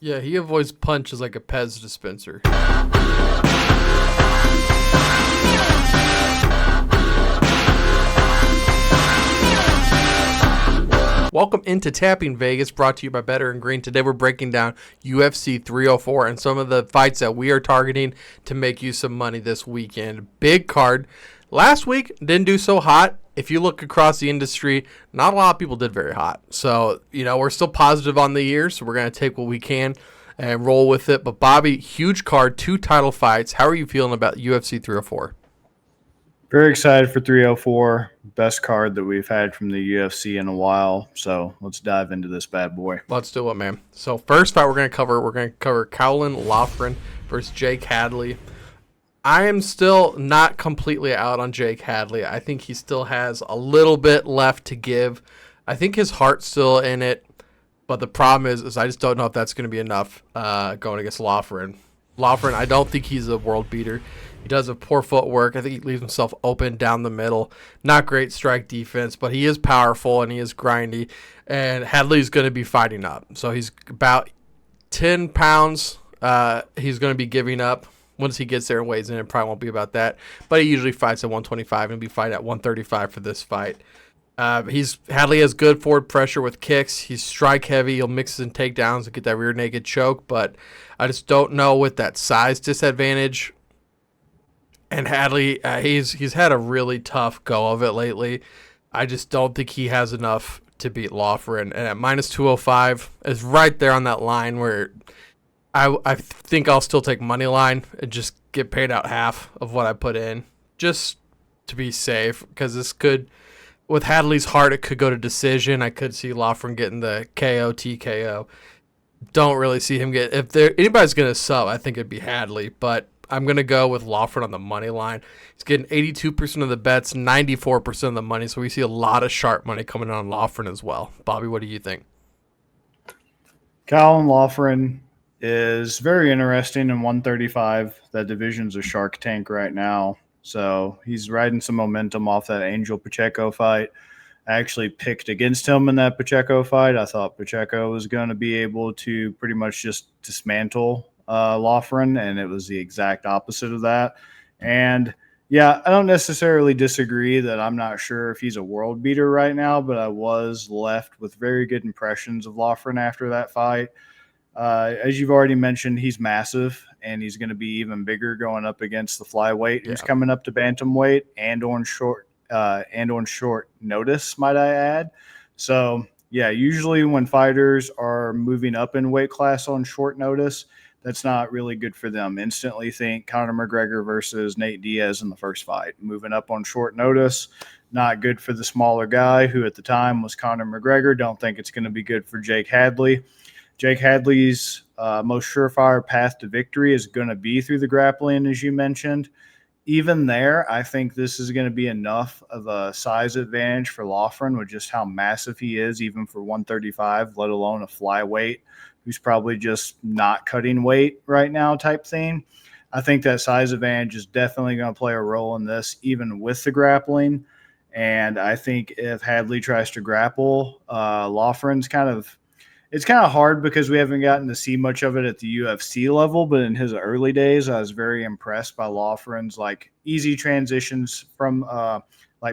Yeah, he avoids punches like a Pez dispenser. Welcome into Tapping Vegas, brought to you by Better and Green. Today we're breaking down UFC 304 and some of the fights that we are targeting to make you some money this weekend. Big card. Last week didn't do so hot. If you look across the industry, not a lot of people did very hot. So, we're still positive on the year, so we're going to take what we can and roll with it. But Bobby, huge card, 2 title fights. How are you feeling about UFC 304? Very excited for 304. Best card that we've had from the UFC in a while. So let's dive into this bad boy. Let's do it, man. So first fight we're going to cover Caolan Loughran versus Jake Hadley. I am still not completely out on Jake Hadley. I think he still has a little bit left to give. I think his heart's still in it, but the problem is I just don't know if that's going to be enough going against Loughran. Loughran, I don't think he's a world beater. He does have poor footwork. I think he leaves himself open down the middle. Not great strike defense, but he is powerful and he is grindy. And Hadley's going to be fighting up. So he's about 10 pounds he's going to be giving up. Once he gets there and weighs in, it probably won't be about that. But he usually fights at 125 and be fighting at 135 for this fight. Hadley has good forward pressure with kicks. He's strike heavy. He'll mix in takedowns to get that rear naked choke. But I just don't know with that size disadvantage. And Hadley, he's had a really tough go of it lately. I just don't think he has enough to beat Loughran. And at minus 205 is right there on that line where I think I'll still take money line and just get paid out half of what I put in just to be safe, because this could, with Hadley's heart, it could go to decision. I could see Loughran getting the KO, TKO. Don't really see him get, if anybody's going to sub, I think it'd be Hadley, but I'm going to go with Loughran on the money line. He's getting 82% of the bets, 94% of the money, so we see a lot of sharp money coming in on Loughran as well. Bobby, what do you think? Caolan Loughran is very interesting in 135. That division's a shark tank right now. So he's riding some momentum off that Angel Pacheco fight. I actually picked against him in that Pacheco fight. I thought Pacheco was going to be able to pretty much just dismantle Loughran, and it was the exact opposite of that. And yeah, I don't necessarily disagree that I'm not sure if he's a world beater right now, but I was left with very good impressions of Loughran after that fight. As you've already mentioned, he's massive, and he's going to be even bigger going up against the flyweight who's coming up to bantamweight and on short notice, might I add. So yeah, usually when fighters are moving up in weight class on short notice, that's not really good for them. Instantly think Conor McGregor versus Nate Diaz in the first fight. Moving up on short notice, not good for the smaller guy who at the time was Conor McGregor. Don't think it's going to be good for Jake Hadley. Jake Hadley's most surefire path to victory is going to be through the grappling, as you mentioned. Even there, I think this is going to be enough of a size advantage for Loughran with just how massive he is, even for 135, let alone a flyweight who's probably just not cutting weight right now type thing. I think that size advantage is definitely going to play a role in this, even with the grappling. And I think if Hadley tries to grapple, Loughran's it's kind of hard because we haven't gotten to see much of it at the UFC level, but in his early days, I was very impressed by Loughran's easy transitions from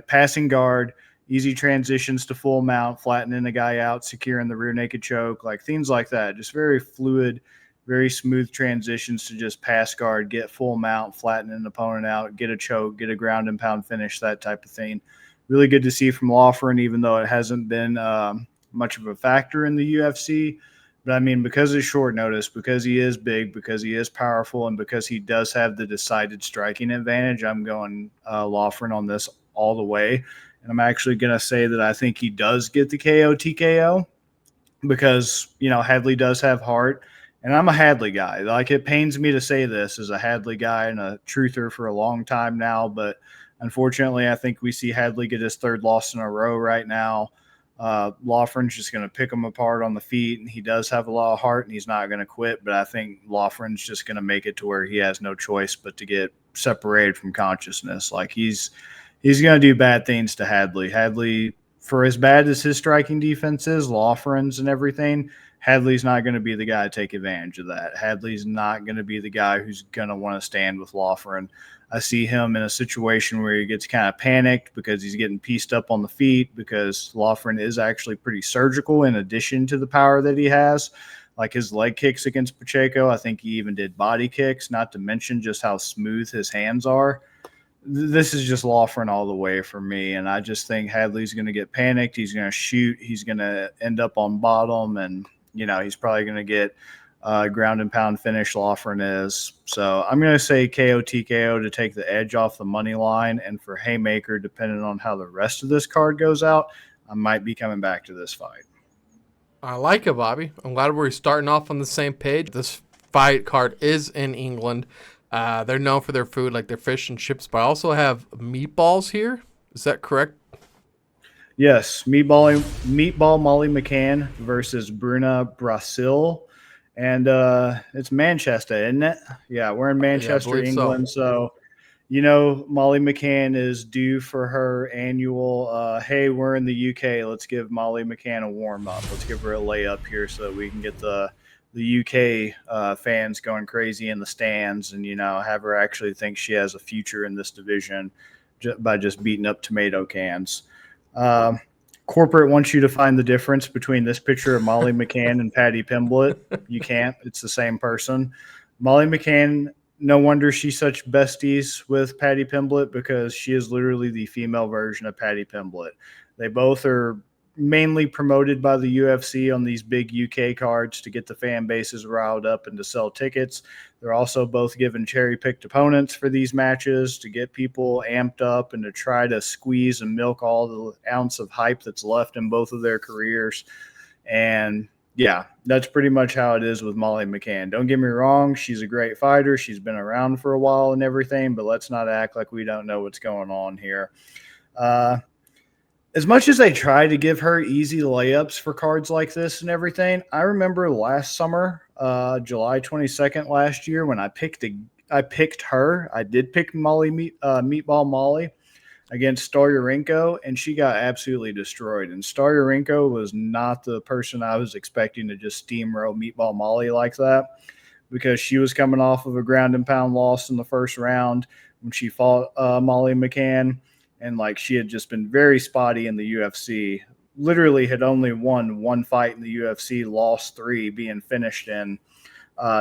passing guard, easy transitions to full mount, flattening the guy out, securing the rear naked choke, things like that. Just very fluid, very smooth transitions to just pass guard, get full mount, flatten an opponent out, get a choke, get a ground and pound finish, that type of thing. Really good to see from Loughran, even though it hasn't been much of a factor in the UFC. But I mean, because of short notice, because he is big, because he is powerful, and because he does have the decided striking advantage, I'm going Loughran on this all the way. And I'm actually going to say that I think he does get the KO TKO because, Hadley does have heart. And I'm a Hadley guy. It pains me to say this as a Hadley guy and a truther for a long time now. But unfortunately, I think we see Hadley get his third loss in a row right now. Loughran's just going to pick him apart on the feet, and he does have a lot of heart, and he's not going to quit. But I think Loughran's just going to make it to where he has no choice but to get separated from consciousness. He's going to do bad things to Hadley. Hadley, for as bad as his striking defense is, Loughran's and everything, Hadley's not going to be the guy to take advantage of that. Hadley's not going to be the guy who's going to want to stand with Loughran. I see him in a situation where he gets kind of panicked because he's getting pieced up on the feet, because Loughran is actually pretty surgical in addition to the power that he has. Like his leg kicks against Pacheco, I think he even did body kicks, not to mention just how smooth his hands are. This is just Loughran all the way for me, and I just think Hadley's going to get panicked. He's going to shoot. He's going to end up on bottom, and he's probably going to get ground and pound finish. Loughran is. So I'm going to say KO TKO to take the edge off the money line, and for Haymaker, depending on how the rest of this card goes out, I might be coming back to this fight. I like it, Bobby. I'm glad we're starting off on the same page. This fight card is in England. They're known for their food, like their fish and chips, but I also have meatballs here. Is that correct? Yes, meatball Molly McCann versus Bruna, Brasil. And it's Manchester, isn't it? Yeah, we're in Manchester, England. So, Molly McCann is due for her annual, hey, we're in the UK. Let's give Molly McCann a warm-up. Let's give her a layup here so that we can get the UK fans going crazy in the stands and, have her actually think she has a future in this division by just beating up tomato cans. Corporate wants you to find the difference between this picture of Molly McCann and Paddy Pimblett. You can't. It's the same person. Molly McCann, no wonder she's such besties with Paddy Pimblett, because she is literally the female version of Paddy Pimblett. They both are mainly promoted by the UFC on these big UK cards to get the fan bases riled up and to sell tickets. They're also both given cherry-picked opponents for these matches to get people amped up and to try to squeeze and milk all the ounce of hype that's left in both of their careers. And yeah, that's pretty much how it is with Molly McCann. Don't get me wrong, she's a great fighter. She's been around for a while and everything, but let's not act like we don't know what's going on here. As much as they try to give her easy layups for cards like this and everything, I remember last summer, July 22nd last year, when I picked her. I did pick Meatball Molly against Staryarenko, and she got absolutely destroyed. And Staryarenko was not the person I was expecting to just steamroll Meatball Molly like that, because she was coming off of a ground and pound loss in the first round when she fought Molly McCann. And she had just been very spotty in the UFC. Literally had only won one fight in the UFC, lost 3, being finished in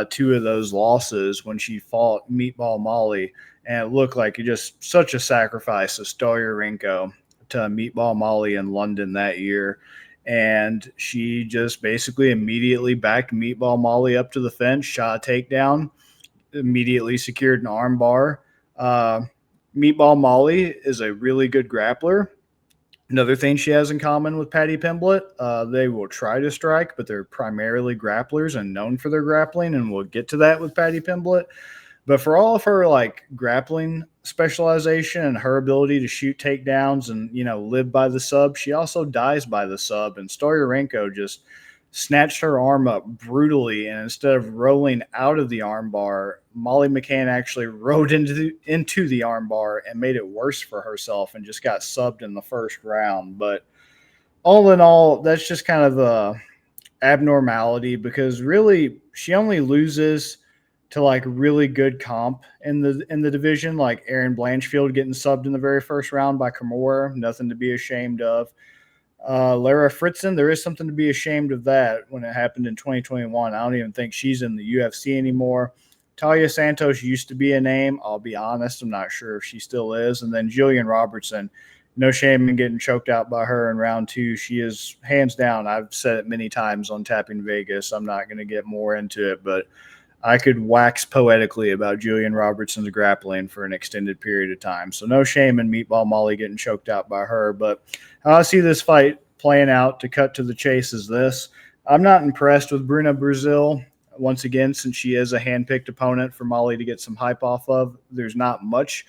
2 of those losses when she fought Meatball Molly. And it looked like just such a sacrifice of Staryarenko to Meatball Molly in London that year. And she just basically immediately backed Meatball Molly up to the fence, shot a takedown, immediately secured an arm bar. Meatball Molly is a really good grappler. Another thing she has in common with Paddy Pimblett, they will try to strike, but they're primarily grapplers and known for their grappling, and we'll get to that with Paddy Pimblett. But for all of her grappling specialization and her ability to shoot takedowns and live by the sub, she also dies by the sub. And Staryarenko just snatched her arm up brutally, and instead of rolling out of the armbar, Molly McCann actually rode into the armbar and made it worse for herself and just got subbed in the first round. But all in all, that's just kind of a abnormality, because really she only loses to really good comp in the division, like Aaron Blanchfield getting subbed in the very first round by Kimura. Nothing to be ashamed of. Lara Fritzen, there is something to be ashamed of that when it happened in 2021. I don't even think she's in the UFC anymore. Talia Santos used to be a name. I'll be honest, I'm not sure if she still is. And then Jillian Robertson, no shame in getting choked out by her in round 2. She is hands down. I've said it many times on Tapping Vegas. I'm not going to get more into it, but I could wax poetically about Jillian Robertson's grappling for an extended period of time. So no shame in Meatball Molly getting choked out by her. But how I see this fight playing out, to cut to the chase, is this. I'm not impressed with Bruna Brasil. Once again, since she is a handpicked opponent for Molly to get some hype off of, there's not much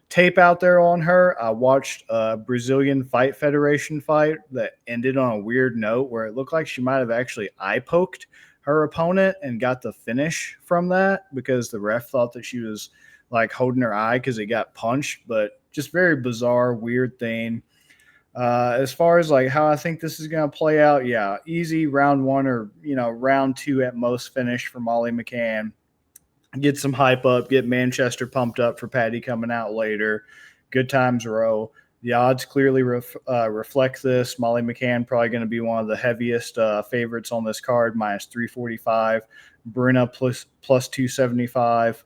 tape out there on her. I watched a Brazilian Fight Federation fight that ended on a weird note where it looked like she might have actually eye-poked her opponent and got the finish from that, because the ref thought that she was holding her eye because it got punched. But just very bizarre, weird thing. As far as like how I think this is going to play out, yeah, easy round one or round two at most finish for Molly McCann. Get some hype up, get Manchester pumped up for Paddy coming out later. Good times row. The odds clearly reflect this. Molly McCann probably going to be one of the heaviest favorites on this card, minus 345. Bruna plus 275.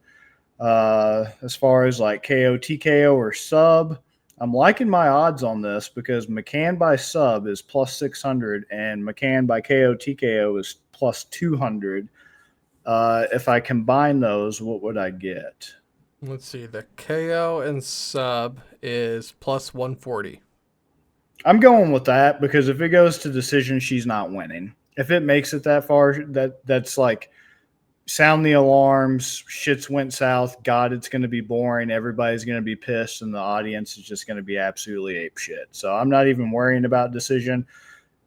As far as like KO, TKO, or sub, I'm liking my odds on this because McCann by sub is plus 600 and McCann by KO, TKO is plus 200. If I combine those, what would I get? Let's see. The KO and sub is plus 140. I'm going with that because if it goes to decision, she's not winning. If it makes it that far, that's like sound the alarms. Shit's went south. God, it's going to be boring. Everybody's going to be pissed, and the audience is just going to be absolutely ape shit. So I'm not even worrying about decision.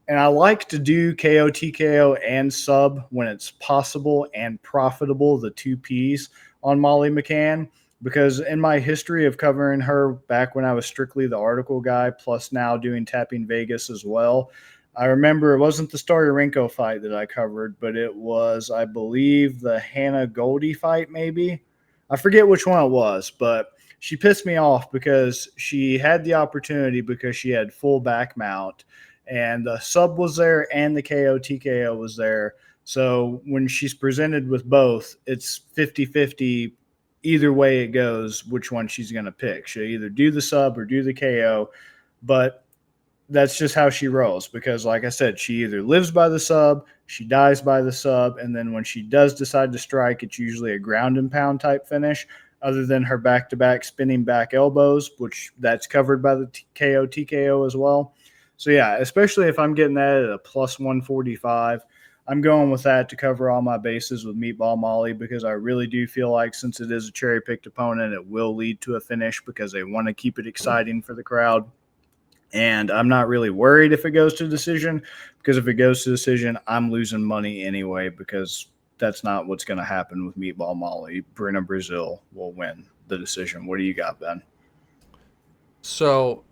And I like to do KO, TKO, and sub when it's possible and profitable, the two Ps on Molly McCann, because in my history of covering her back when I was strictly the article guy, plus now doing Tapping Vegas as well, I remember it wasn't the Staryarenko fight that I covered, but it was, I believe, the Hannah Goldie fight maybe. I forget which one it was, but she pissed me off because she had the opportunity because she had full back mount. And the sub was there and the KO TKO was there. So when she's presented with both, it's 50-50. Either way it goes, which one she's going to pick. She'll either do the sub or do the KO. But that's just how she rolls because, like I said, she either lives by the sub, she dies by the sub, and then when she does decide to strike, it's usually a ground and pound type finish other than her back-to-back spinning back elbows, which that's covered by the KO TKO as well. So, yeah, especially if I'm getting that at a plus 145, I'm going with that to cover all my bases with Meatball Molly because I really do feel like since it is a cherry-picked opponent, it will lead to a finish because they want to keep it exciting for the crowd. And I'm not really worried if it goes to decision because if it goes to decision, I'm losing money anyway because that's not what's going to happen with Meatball Molly. Bruna Brasil will win the decision. What do you got, Ben? So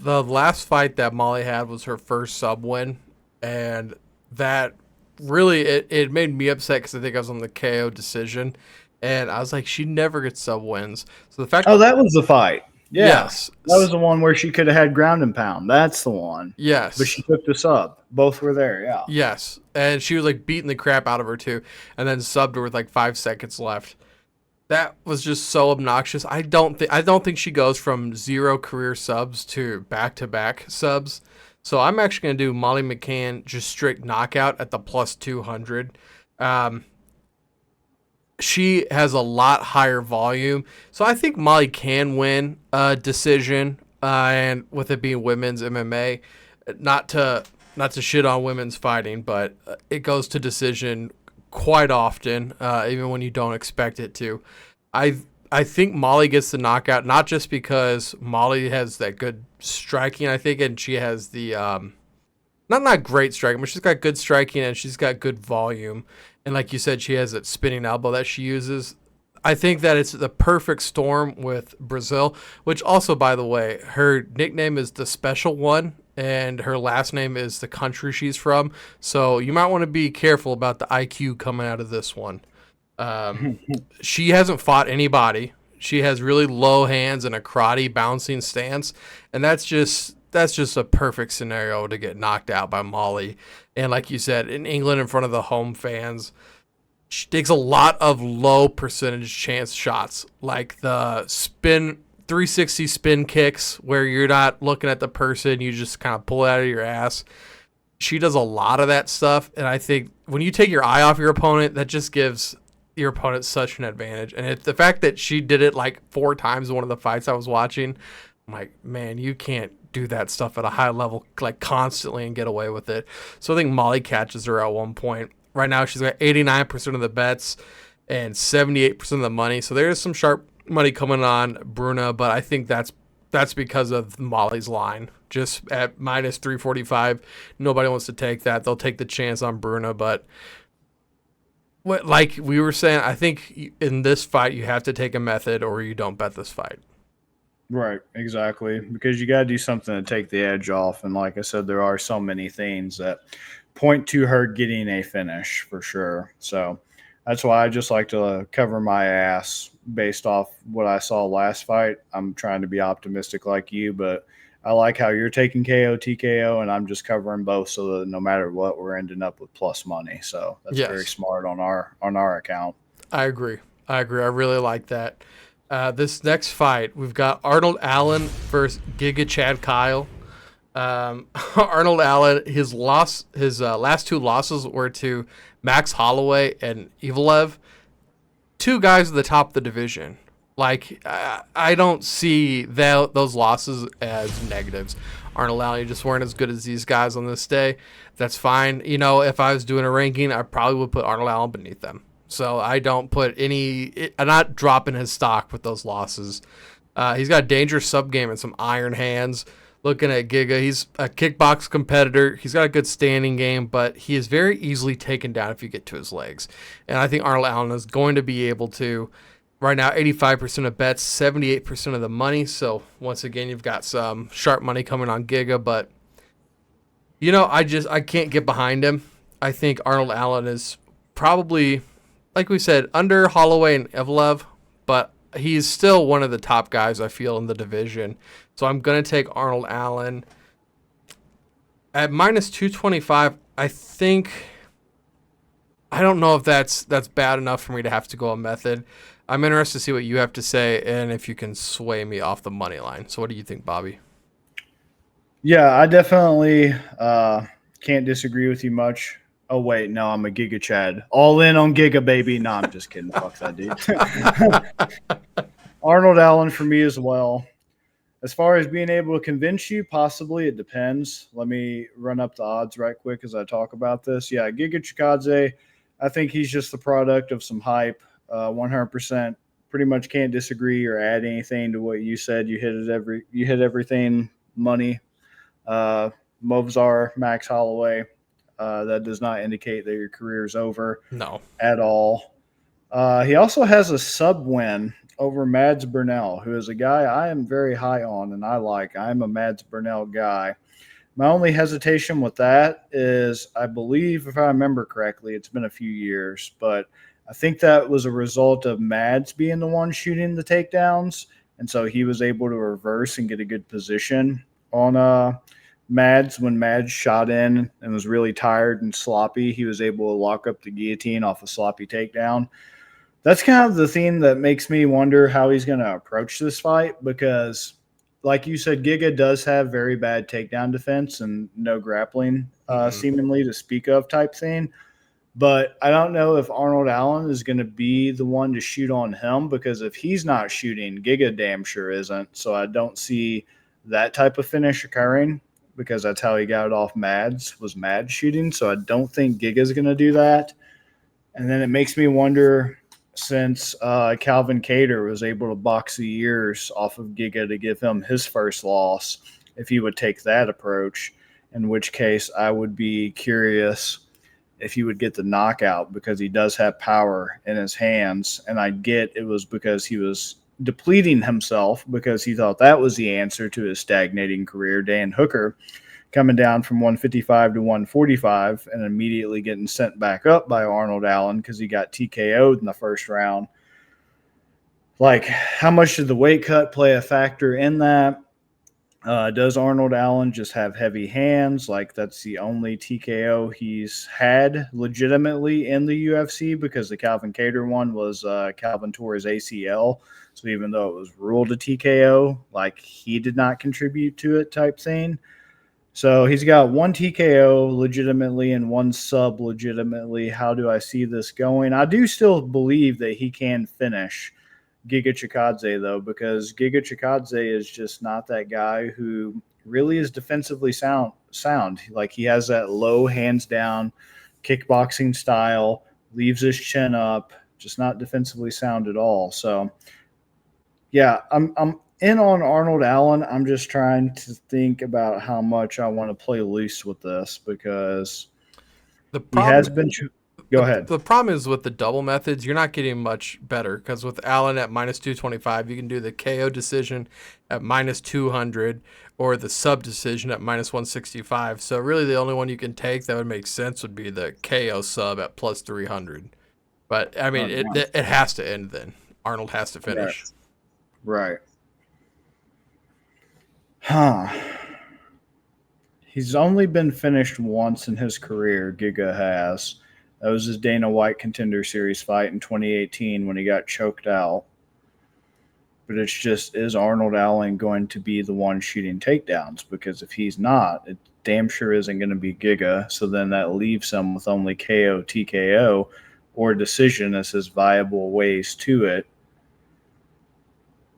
the last fight that Molly had was her first sub win, and that really it made me upset because I think I was on the KO decision, and I was like, she never gets sub wins. So the fact that was the fight. Yeah, yes, that was the one where she could have had ground and pound. That's the one. Yes, but she took the sub. Both were there. Yeah. Yes, and she was like beating the crap out of her too, and then subbed her with like 5 seconds left. That was just so obnoxious. I don't think she goes from 0 career subs to back subs. So I'm actually gonna do Molly McCann just straight knockout at the plus 200. She has a lot higher volume, so I think Molly can win a decision. And with it being women's MMA, not to shit on women's fighting, but it goes to decision quite often, even when you don't expect it to. I think Molly gets the knockout, not just because Molly has that good striking, I think, and she has the not great striking, but she's got good striking and she's got good volume. And like you said, she has that spinning elbow that she uses. I think that it's the perfect storm with Brasil, which also, by the way, her nickname is the Special One, and her last name is the country she's from. So you might want to be careful about the IQ coming out of this one. She hasn't fought anybody. She has really low hands and a karate bouncing stance, and that's just a perfect scenario to get knocked out by Molly. And like you said, in England in front of the home fans, she takes a lot of low percentage chance shots, like the 360 spin kicks where you're not looking at the person, you just kind of pull it out of your ass. She does a lot of that stuff, and I think when you take your eye off your opponent, that just gives your opponent such an advantage. And the fact that she did it like 4 times in one of the fights I was watching, I'm like, man, you can't do that stuff at a high level like constantly and get away with it. So I think Molly catches her at one point. Right now she's got 89% of the bets and 78% of the money. So there's some sharp money coming on Bruna, but I think that's because of Molly's line. Just at minus 345, nobody wants to take that. They'll take the chance on Bruna, but like we were saying, I think in this fight you have to take a method or you don't bet this fight. Right, exactly. Because you got to do something to take the edge off. And like I said, there are so many things that point to her getting a finish for sure. So that's why I just like to cover my ass based off what I saw last fight. I'm trying to be optimistic like you, but I like how you're taking KO, TKO, and I'm just covering both so that no matter what, we're ending up with plus money. So that's very Yes, smart on our account. I agree. I agree. I really like that. This next fight, we've got Arnold Allen versus Giga Chad Kyle. Arnold Allen, his last two losses were to Max Holloway and Evelev, two guys at the top of the division. Like I don't see those losses as negatives. Arnold Allen just weren't as good as these guys on this day. That's fine. You know, if I was doing a ranking, I probably would put Arnold Allen beneath them. So I don't put any. I'm not dropping his stock with those losses. He's got a dangerous sub game and some iron hands. Looking at Giga, he's a kickbox competitor. He's got a good standing game, but he is very easily taken down if you get to his legs. And I think Arnold Allen is going to be able to. Right now, 85% of bets, 78% of the money. So once again, you've got some sharp money coming on Giga, but you know, I can't get behind him. I think Arnold Allen is probably, like we said, under Holloway and Evelev, but he's still one of the top guys I feel in the division. So I'm gonna take Arnold Allen at minus 225. I don't know if that's bad enough for me to have to go a method. I'm interested to see what you have to say and if you can sway me off the money line. So what do you think, Bobby? Yeah, I definitely can't disagree with you much. Oh wait, no, I'm a Giga Chad. All in on Giga, baby. No, I'm just kidding. Fuck that dude. Arnold Allen for me as well. As far as being able to convince you, possibly it depends. Let me run up the odds right quick as I talk about this. Yeah, Giga Chikadze, I think he's just the product of some hype. 100%. Pretty much can't disagree or add anything to what you said. You hit everything money. Movzar, Max Holloway. That does not indicate that your career is over No. at all. He also has a sub win over Mads Burnell, who is a guy I am very high on and I like. I'm a Mads Burnell guy. My only hesitation with that is I believe, if I remember correctly, it's been a few years, but I think that was a result of Mads being the one shooting the takedowns. And so he was able to reverse and get a good position on Mads. When Mads shot in and was really tired and sloppy, he was able to lock up the guillotine off a sloppy takedown. That's kind of the thing that makes me wonder how he's going to approach this fight because, like you said, Giga does have very bad takedown defense and no grappling, Mm-mm. seemingly to speak of type thing. But I don't know if Arnold Allen is going to be the one to shoot on him because if he's not shooting, Giga damn sure isn't. So I don't see that type of finish occurring because that's how he got it off Mads, was Mads shooting. So I don't think Giga's going to do that. And then it makes me wonder since Calvin Cater was able to box the ears off of Giga to give him his first loss, if he would take that approach, in which case I would be curious if he would get the knockout because he does have power in his hands. And I get it was because he was depleting himself because he thought that was the answer to his stagnating career. Dan Hooker coming down from 155 to 145 and immediately getting sent back up by Arnold Allen because he got TKO'd in the first round. Like, how much did the weight cut play a factor in that? Does Arnold Allen just have heavy hands? Like, that's the only TKO he's had legitimately in the UFC because the Calvin Cater one was Calvin tore his ACL. So even though it was ruled a TKO, like, he did not contribute to it type thing. So he's got one TKO legitimately and one sub legitimately. How do I see this going? I do still believe that he can finish Giga Chikadze, though, because Giga Chikadze is just not that guy who really is defensively sound. Like, he has that low hands down kickboxing style, leaves his chin up, just not defensively sound at all. So, yeah, I'm in on Arnold Allen. I'm just trying to think about how much I want to play loose with this because The he has problem been. Go ahead. The problem is with the double methods, you're not getting much better because with Allen at minus 225, you can do the KO decision at minus 200 or the sub decision at minus 165. So really, the only one you can take that would make sense would be the KO sub at plus 300. But I mean, it has to end then. Arnold has to finish. Right. Huh. He's only been finished once in his career, Giga has. That was his Dana White Contender Series fight in 2018 when he got choked out. But it's just, is Arnold Allen going to be the one shooting takedowns? Because if he's not, it damn sure isn't going to be Giga. So then that leaves him with only KO, TKO, or decision as his viable ways to it.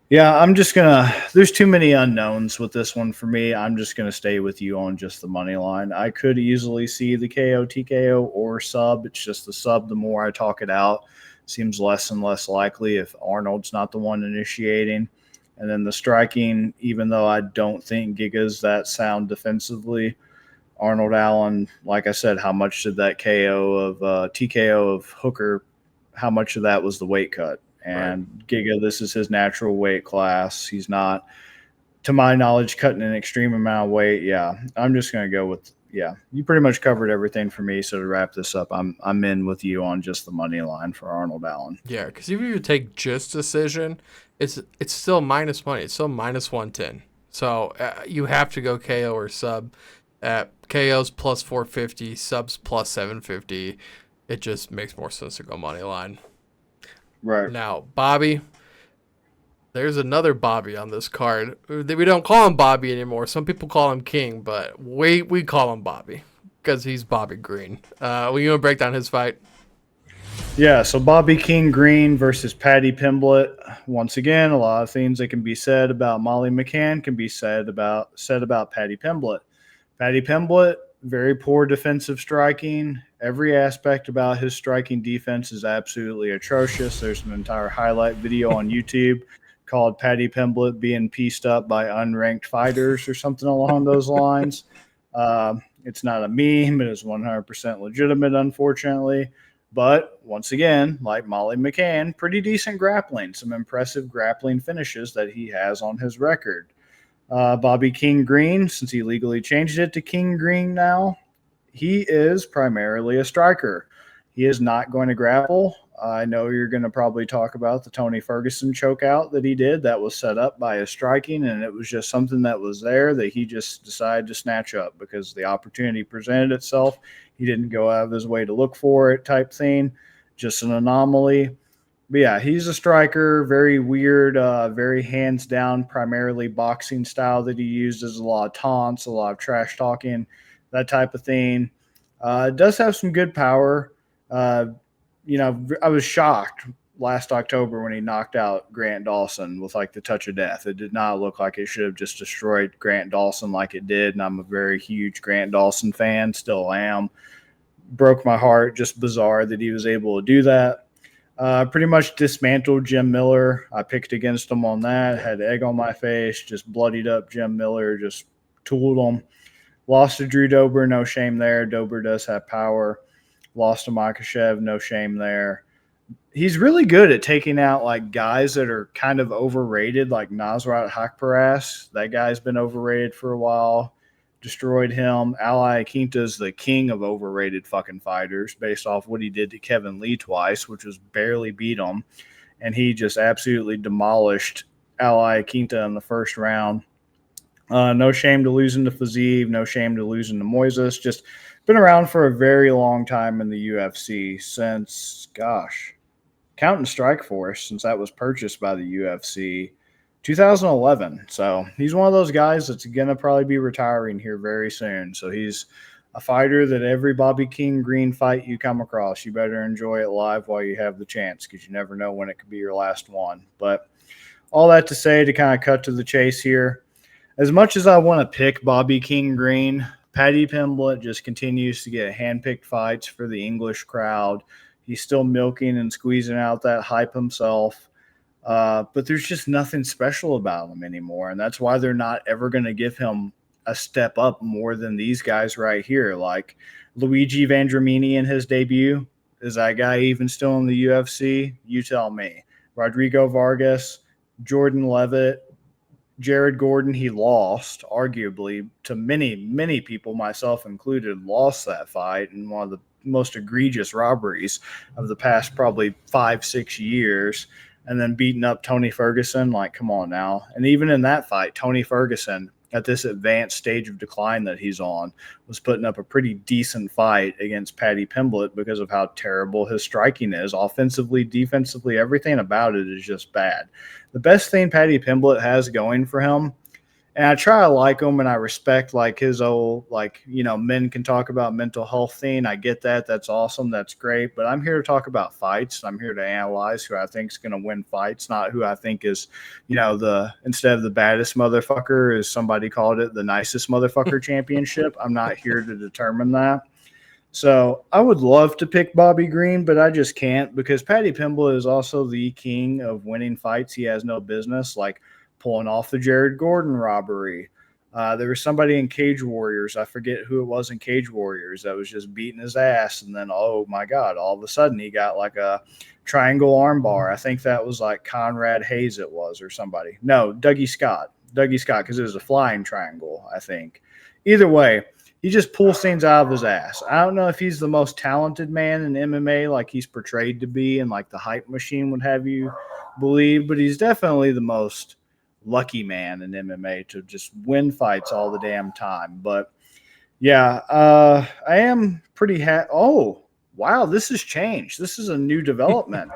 Yeah, I'm just going to – there's too many unknowns with this one for me. I'm just going to stay with you on just the money line. I could easily see the KO, TKO, or sub. It's just the sub, the more I talk it out, seems less and less likely if Arnold's not the one initiating. And then the striking, even though I don't think Giga's that sound defensively, Arnold Allen, like I said, how much did that KO of TKO of Hooker, how much of that was the weight cut? And right. Giga, this is his natural weight class. He's not, to my knowledge, cutting an extreme amount of weight. Yeah, I'm just going to go with, yeah, you pretty much covered everything for me. So to wrap this up, I'm in with you on just the money line for Arnold Allen. Yeah, because if you take just decision, it's still minus money. It's still minus 110. So you have to go KO or sub. KO's plus 450, subs plus 750. It just makes more sense to go money line. Right. Now, Bobby, there's another Bobby on this card. We don't call him Bobby anymore. Some people call him King, but we call him Bobby because he's Bobby Green. Will you want to break down his fight? Yeah, so Bobby King Green versus Paddy Pimblett. Once again, a lot of things that can be said about Molly McCann can be said about Paddy Pimblett. Paddy Pimblett, very poor defensive striking. Every aspect about his striking defense is absolutely atrocious. There's an entire highlight video on YouTube called Paddy Pimblett being pieced up by unranked fighters or something along those lines. It's not a meme. It is 100% legitimate, unfortunately. But once again, like Molly McCann, pretty decent grappling, some impressive grappling finishes that he has on his record. Bobby King Green, since he legally changed it to King Green now, he is primarily a striker. He is not going to grapple. I know you're going to probably talk about the Tony Ferguson chokeout that he did. That was set up by his striking, and it was just something that was there that he just decided to snatch up because the opportunity presented itself. He didn't go out of his way to look for it type thing, just an anomaly. But yeah, he's a striker, very weird, very hands down, primarily boxing style that he uses, a lot of taunts, a lot of trash talking, that type of thing. Does have some good power. I was shocked last October when he knocked out Grant Dawson with like the touch of death. It did not look like it should have just destroyed Grant Dawson like it did. And I'm a very huge Grant Dawson fan, still am. Broke my heart, just bizarre that he was able to do that. Pretty much dismantled Jim Miller. I picked against him on that. Had egg on my face. Just bloodied up Jim Miller. Just tooled him. Lost to Drew Dober. No shame there. Dober does have power. Lost to Makhachev. No shame there. He's really good at taking out like guys that are kind of overrated, like Nasrat Haqparast. That guy's been overrated for a while. Destroyed him. Ali Quinta's the king of overrated fucking fighters based off what he did to Kevin Lee twice, which was barely beat him. And he just absolutely demolished Ali Quinta in the first round. No shame to losing to Fiziev. No shame to losing to Moises. Just been around for a very long time in the UFC since, Count and Strike Force, since that was purchased by the UFC. 2011. So he's one of those guys that's going to probably be retiring here very soon. So he's a fighter that every Bobby King Green fight you come across, you better enjoy it live while you have the chance because you never know when it could be your last one. But all that to say, to kind of cut to the chase here, as much as I want to pick Bobby King Green, Paddy Pimblett just continues to get handpicked fights for the English crowd. He's still milking and squeezing out that hype himself. But there's just nothing special about him anymore. And that's why they're not ever going to give him a step up more than these guys right here. Like Luigi Vendramini in his debut, Is that guy even still in the UFC? You tell me. Rodrigo Vargas, Jordan Levitt, Jared Gordon, he lost, arguably, to many, many people, myself included, lost that fight in one of the most egregious robberies of the past probably 5-6 years, and then beating up Tony Ferguson. Like, come on now. And even in that fight, Tony Ferguson, at this advanced stage of decline that he's on, was putting up a pretty decent fight against Paddy Pimblett because of how terrible his striking is. Offensively, defensively, everything about it is just bad. The best thing Paddy Pimblett has going for him, and I try to like him and I respect like his old, like, men can talk about mental health thing. I get that. That's awesome. That's great. But I'm here to talk about fights. I'm here to analyze who I think is going to win fights, not who I think is, instead of the baddest motherfucker, as somebody called it, the nicest motherfucker championship. I'm not here to determine that. So I would love to pick Bobby Green, but I just can't because Paddy Pimblett is also the king of winning fights. He has no business, like pulling off the Jared Gordon robbery. There was somebody in Cage Warriors. I forget who it was in Cage Warriors that was just beating his ass. And then, oh my God, all of a sudden he got like a triangle armbar. I think that was like Conrad Hayes it was or somebody. No, Dougie Scott, because it was a flying triangle, I think. Either way, he just pulls things out of his ass. I don't know if he's the most talented man in MMA like he's portrayed to be and like the hype machine would have you believe, but he's definitely the most lucky man in MMA to just win fights all the damn time. But yeah, I am pretty oh, wow, this has changed. This is a new development.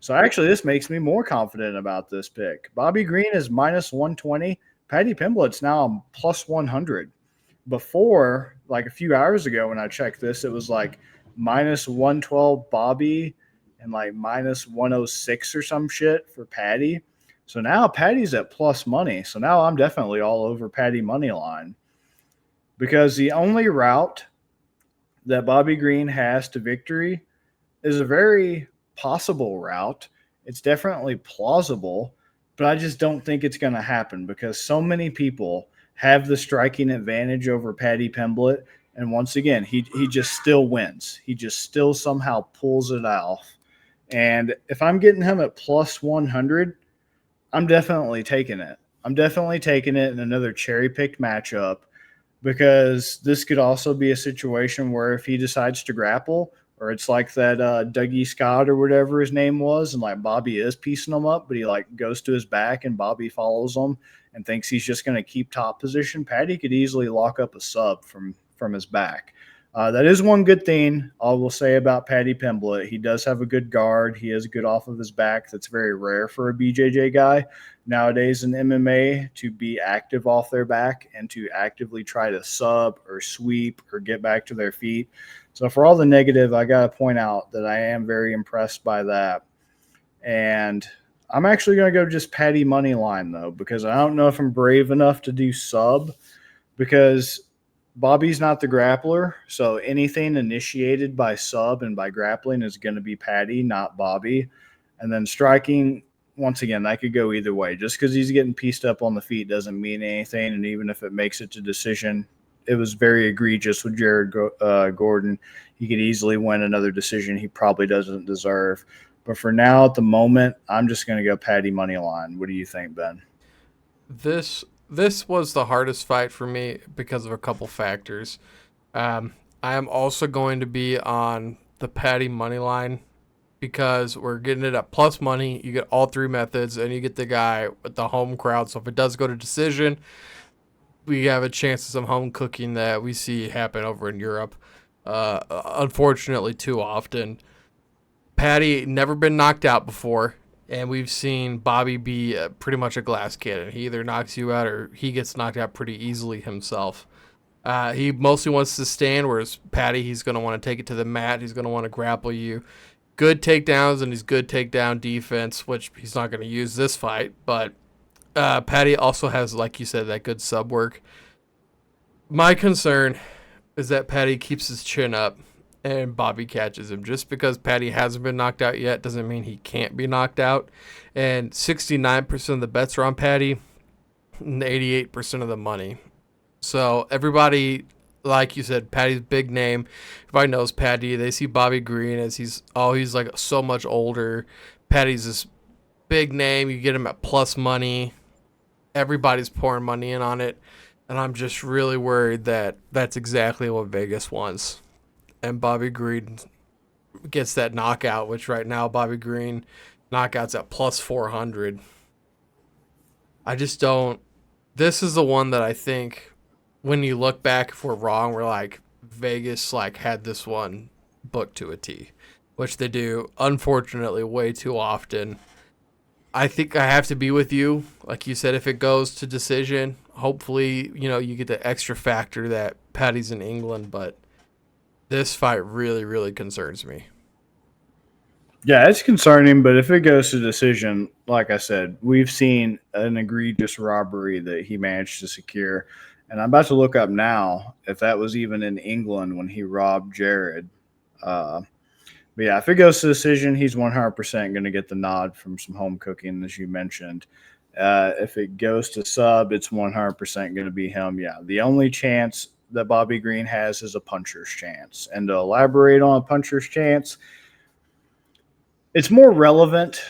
So actually, this makes me more confident about this pick. Bobby Green is minus 120. Paddy Pimblett's now plus 100. Before, like a few hours ago when I checked this, it was like minus 112 Bobby and like minus 106 or some shit for Paddy. So now Paddy's at plus money. So now I'm definitely all over Paddy money line because the only route that Bobby Green has to victory is a very possible route. It's definitely plausible, but I just don't think it's going to happen because so many people have the striking advantage over Paddy Pimblett. And once again, he just still wins. He just still somehow pulls it off. And if I'm getting him at plus 100, I'm definitely taking it. I'm definitely taking it in another cherry-picked matchup because this could also be a situation where if he decides to grapple or it's like that Dougie Scott or whatever his name was and like Bobby is piecing him up, but he like goes to his back and Bobby follows him and thinks he's just going to keep top position, Paddy could easily lock up a sub from his back. That is one good thing I will say about Paddy Pimblett. He does have a good guard. He has a good off of his back. That's very rare for a BJJ guy nowadays in MMA to be active off their back and to actively try to sub or sweep or get back to their feet. So for all the negative, I got to point out that I am very impressed by that. And I'm actually going to go just Paddy money line, though, because I don't know if I'm brave enough to do sub because Bobby's not the grappler. So anything initiated by sub and by grappling is going to be Paddy, not Bobby. And then striking, once again, that could go either way. Just because he's getting pieced up on the feet doesn't mean anything. And even if it makes it to decision, it was very egregious with Jared Gordon. He could easily win another decision he probably doesn't deserve. But for now, at the moment, I'm just going to go Paddy money line. What do you think, Ben? This was the hardest fight for me because of a couple factors. I am also going to be on the Paddy money line because we're getting it at plus money. You get all three methods, and you get the guy with the home crowd. So if it does go to decision, we have a chance of some home cooking that we see happen over in Europe. Unfortunately, too often. Paddy never been knocked out before, and we've seen Bobby be pretty much a glass cannon. He either knocks you out or he gets knocked out pretty easily himself. He mostly wants to stand, whereas Paddy, he's going to want to take it to the mat. He's going to want to grapple you. Good takedowns, and he's good takedown defense, which he's not going to use this fight. But Paddy also has, like you said, that good sub work. My concern is that Paddy keeps his chin up and Bobby catches him. Just because Paddy hasn't been knocked out yet doesn't mean he can't be knocked out. And 69% of the bets are on Paddy and 88% of the money. So everybody like you said, Paddy's big name. Everybody knows Paddy. They see Bobby Green as he's like so much older. Paddy's this big name. You get him at plus money. Everybody's pouring money in on it. And I'm just really worried that that's exactly what Vegas wants. And Bobby Green gets that knockout, which right now Bobby Green knockouts at plus 400. I just don't. This is the one that I think when you look back, if we're wrong, we're like, Vegas like had this one booked to a T, which they do, unfortunately, way too often. I think I have to be with you. Like you said, if it goes to decision, hopefully, you get the extra factor that Paddy's in England, but this fight really, really concerns me. Yeah, it's concerning, but if it goes to decision, like I said, we've seen an egregious robbery that he managed to secure. And I'm about to look up now if that was even in England when he robbed Jared. But yeah, if it goes to decision, he's 100% going to get the nod from some home cooking, as you mentioned. If it goes to sub, it's 100% going to be him. Yeah, the only chance that Bobby Green has is a puncher's chance. And to elaborate on a puncher's chance, it's more relevant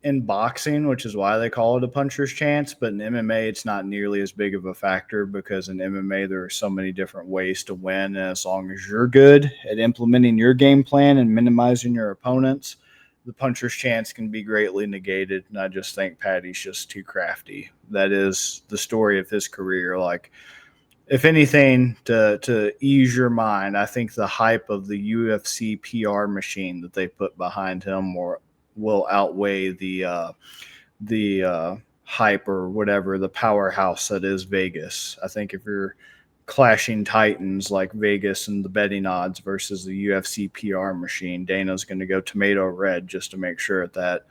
in boxing, which is why they call it a puncher's chance. But in MMA, it's not nearly as big of a factor because in MMA, there are so many different ways to win. And as long as you're good at implementing your game plan and minimizing your opponents, the puncher's chance can be greatly negated. And I just think Paddy's just too crafty. That is the story of his career. Like, if anything, to ease your mind, I think the hype of the UFC PR machine that they put behind him will outweigh the hype or whatever, the powerhouse that is Vegas. I think if you're clashing titans like Vegas and the betting odds versus the UFC PR machine, Dana's going to go tomato red just to make sure that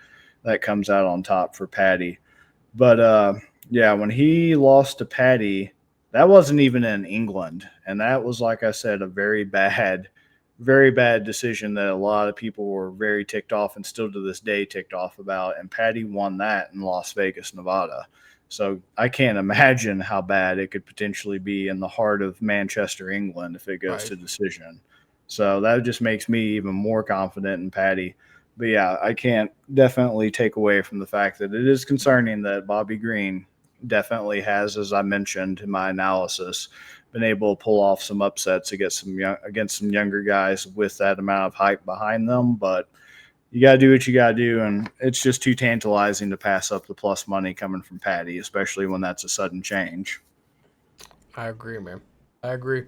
comes out on top for Paddy. But yeah, when he lost to Paddy, that wasn't even in England. And that was, like I said, a very bad decision that a lot of people were very ticked off and still to this day ticked off about. And Paddy won that in Las Vegas, Nevada. So I can't imagine how bad it could potentially be in the heart of Manchester, England, if it goes to decision. So that just makes me even more confident in Paddy. But yeah, I can't definitely take away from the fact that it is concerning that Bobby Green definitely has, as I mentioned in my analysis, been able to pull off some upsets against some younger guys with that amount of hype behind them. But you got to do what you got to do, and it's just too tantalizing to pass up the plus money coming from Paddy, especially when that's a sudden change. I agree, man. I agree.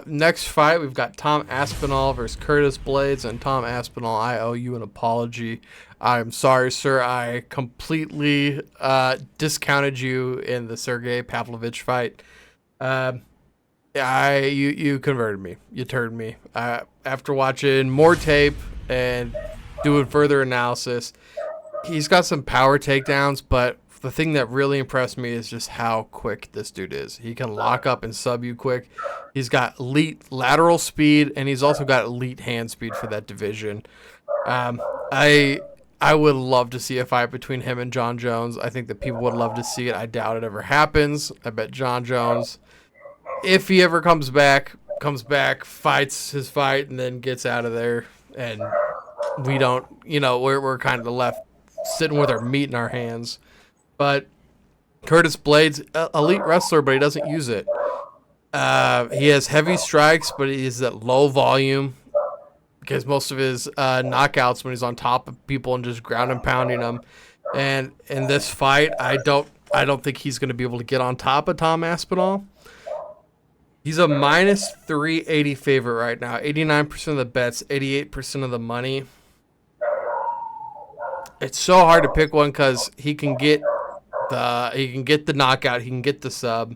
Next fight, we've got Tom Aspinall versus Curtis Blaydes. And Tom Aspinall, I owe you an apology. I'm sorry, sir. I completely discounted you in the Sergey Pavlovich fight. You converted me. You turned me. After watching more tape and doing further analysis, he's got some power takedowns, but the thing that really impressed me is just how quick this dude is. He can lock up and sub you quick. He's got elite lateral speed, and he's also got elite hand speed for that division. I would love to see a fight between him and John Jones. I think that people would love to see it. I doubt it ever happens. I bet John Jones, if he ever comes back, fights his fight, and then gets out of there. And we don't, we're kind of left sitting with our meat in our hands. But Curtis Blaydes, elite wrestler, but he doesn't use it. He has heavy strikes, but he's at low volume because most of his knockouts when he's on top of people and just ground and pounding them. And in this fight, I don't think he's going to be able to get on top of Tom Aspinall. He's a minus 380 favorite right now. 89% of the bets, 88% of the money. It's so hard to pick one because he can get the knockout, he can get the sub.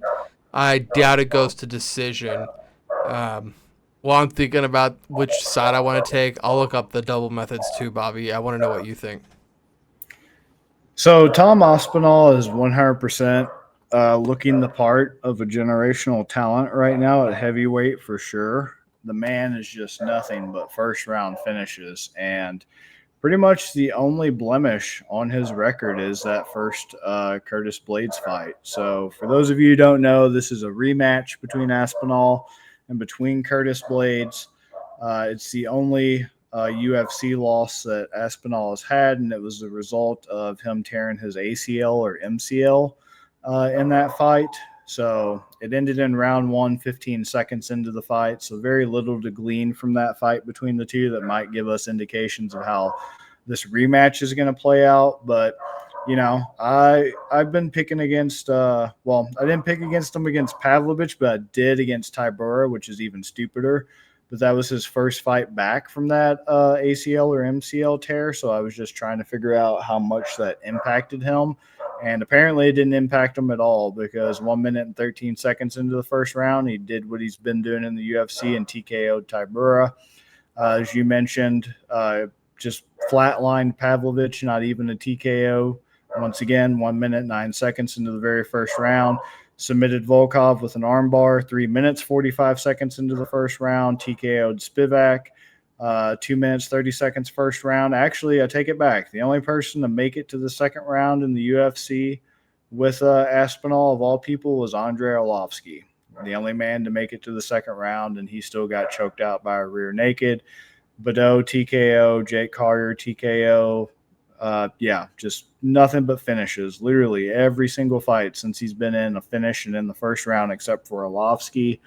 I doubt it goes to decision. While I'm thinking about which side I want to take, I'll look up the double methods too, Bobby. I want to know what you think. So Tom Aspinall is 100% looking the part of a generational talent right now at heavyweight for sure. The man is just nothing but first round finishes, and pretty much the only blemish on his record is that first Curtis Blaydes fight. So for those of you who don't know, this is a rematch between Aspinall and between Curtis Blaydes. It's the only UFC loss that Aspinall has had, and it was the result of him tearing his ACL or MCL in that fight. So it ended in round 1, 15 seconds into the fight. So very little to glean from that fight between the two that might give us indications of how this rematch is going to play out. But I've been picking against I didn't pick against him against Pavlovich, but I did against Tybura, which is even stupider. But that was his first fight back from that ACL or MCL tear. So I was just trying to figure out how much that impacted him. And apparently it didn't impact him at all, because 1 minute and 13 seconds into the first round, he did what he's been doing in the UFC and TKO'd Tybura. As you mentioned, just flatlined Pavlovich, not even a TKO. Once again, 1 minute, 9 seconds into the very first round. Submitted Volkov with an armbar, 3 minutes, 45 seconds into the first round. TKO'd Spivak, 2 minutes, 30 seconds first round. Actually, I take it back. The only person to make it to the second round in the UFC with Aspinall, of all people, was Andrei Arlovsky. The only man to make it to the second round, and he still got choked out by a rear naked. Badeau, TKO. Jake Collier, TKO. Just nothing but finishes. Literally every single fight since he's been in a finish and in the first round, except for Arlovsky.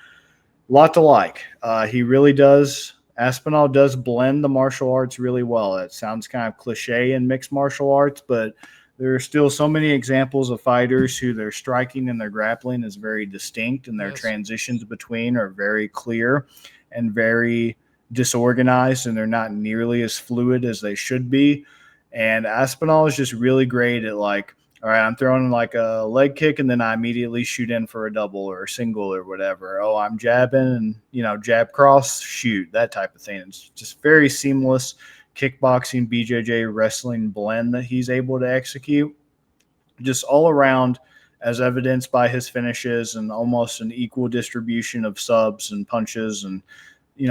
Lot to like. He really does. Aspinall does blend the martial arts really well. It sounds kind of cliche in mixed martial arts, but there are still so many examples of fighters who their striking and their grappling is very distinct, and their transitions between are very clear and very disorganized, and they're not nearly as fluid as they should be. And Aspinall is just really great at, like, all right, I'm throwing like a leg kick and then I immediately shoot in for a double or a single or whatever. Oh, I'm jabbing and, jab cross, shoot, that type of thing. It's just very seamless kickboxing, BJJ, wrestling blend that he's able to execute. Just all around, as evidenced by his finishes and almost an equal distribution of subs and punches and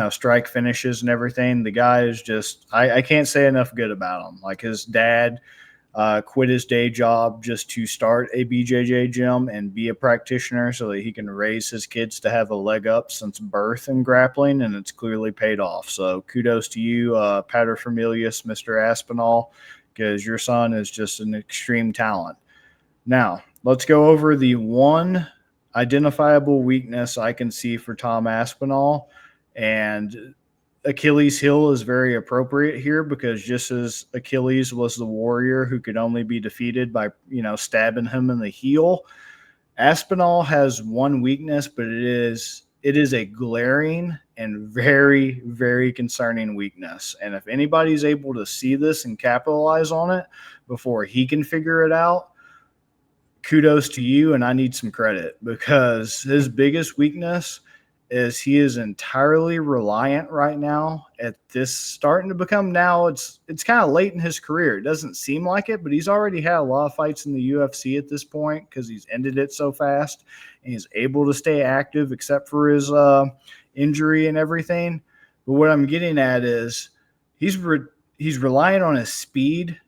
strike finishes and everything. The guy is just, I can't say enough good about him. Like, his dad quit his day job just to start a BJJ gym and be a practitioner so that he can raise his kids to have a leg up since birth in grappling, and it's clearly paid off. So kudos to you, paterfamilias, Mr. Aspinall, because your son is just an extreme talent. Now, let's go over the one identifiable weakness I can see for Tom Aspinall. And Achilles' heel is very appropriate here, because just as Achilles was the warrior who could only be defeated by, stabbing him in the heel, Aspinall has one weakness, but it is a glaring and very, very concerning weakness. And if anybody's able to see this and capitalize on it before he can figure it out, kudos to you, and I need some credit, because his biggest weakness is he is entirely reliant right now at this starting to become, now it's kind of late in his career. It doesn't seem like it, but he's already had a lot of fights in the UFC at this point because he's ended it so fast, and he's able to stay active except for his injury and everything. But what I'm getting at is he's relying on his speed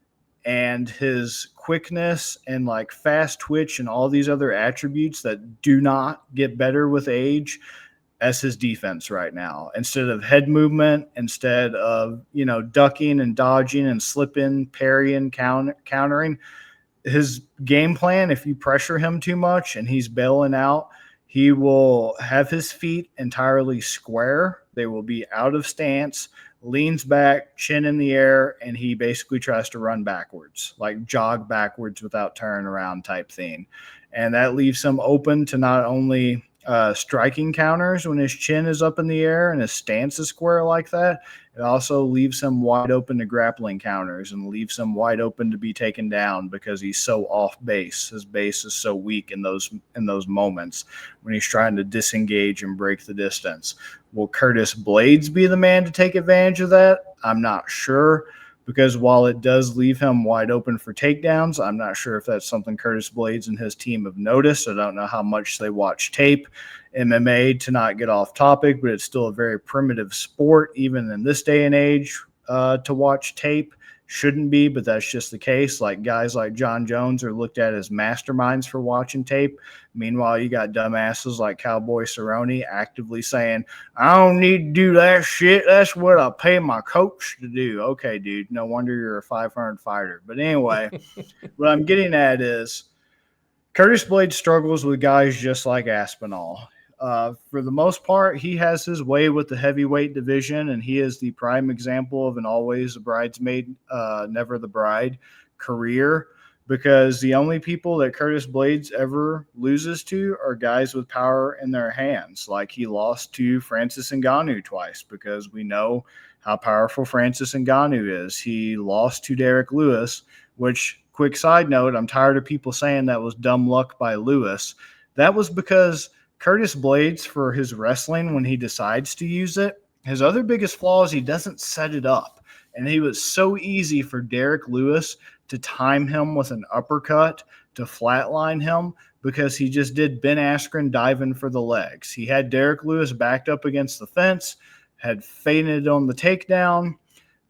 and his quickness and like fast twitch and all these other attributes that do not get better with age as his defense right now. Instead of head movement, instead of, ducking and dodging and slipping, parrying, countering, his game plan, if you pressure him too much and he's bailing out, he will have his feet entirely square. They will be out of stance, leans back, chin in the air, and he basically tries to run backwards, like jog backwards without turning around type thing. And that leaves him open to not only striking counters when his chin is up in the air and his stance is square like that, it also leaves him wide open to grappling counters and leaves him wide open to be taken down because he's so off base. His base is so weak in those moments when he's trying to disengage and break the distance. Will Curtis Blaydes be the man to take advantage of that? I'm not sure, because while it does leave him wide open for takedowns, I'm not sure if that's something Curtis Blaydes and his team have noticed. I don't know how much they watch tape. MMA, to not get off topic, but it's still a very primitive sport, even in this day and age, to watch tape shouldn't be, but that's just the case. Like guys like John Jones are looked at as masterminds for watching tape. Meanwhile, you got dumbasses like Cowboy Cerrone actively saying, I don't need to do that shit. That's what I pay my coach to do. Okay, dude, no wonder you're a 500 fighter. But anyway, what I'm getting at is Curtis Blaydes struggles with guys just like Aspinall. For the most part, he has his way with the heavyweight division, and he is the prime example of an always a bridesmaid, never the bride career, because the only people that Curtis Blaydes ever loses to are guys with power in their hands. Like he lost to Francis Ngannou twice because we know how powerful Francis Ngannou is. He lost to Derek Lewis, which, quick side note, I'm tired of people saying that was dumb luck by Lewis. That was because Curtis Blaydes, for his wrestling, when he decides to use it, his other biggest flaw is he doesn't set it up. And he was so easy for Derek Lewis to time him with an uppercut to flatline him because he just did Ben Askren diving for the legs. He had Derek Lewis backed up against the fence, had feinted on the takedown.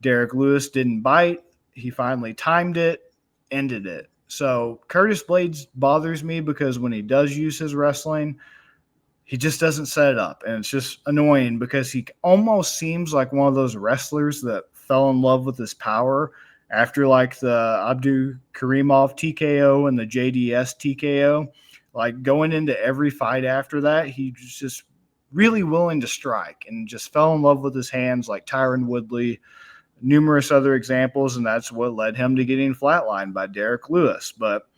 Derek Lewis didn't bite. He finally timed it, ended it. So Curtis Blaydes bothers me because when he does use his wrestling, he just doesn't set it up. And it's just annoying because he almost seems like one of those wrestlers that fell in love with his power after like the Abdul Karimov TKO and the JDS TKO. Like going into every fight after that, he was just really willing to strike and just fell in love with his hands like Tyron Woodley, numerous other examples, and that's what led him to getting flatlined by Derek Lewis. But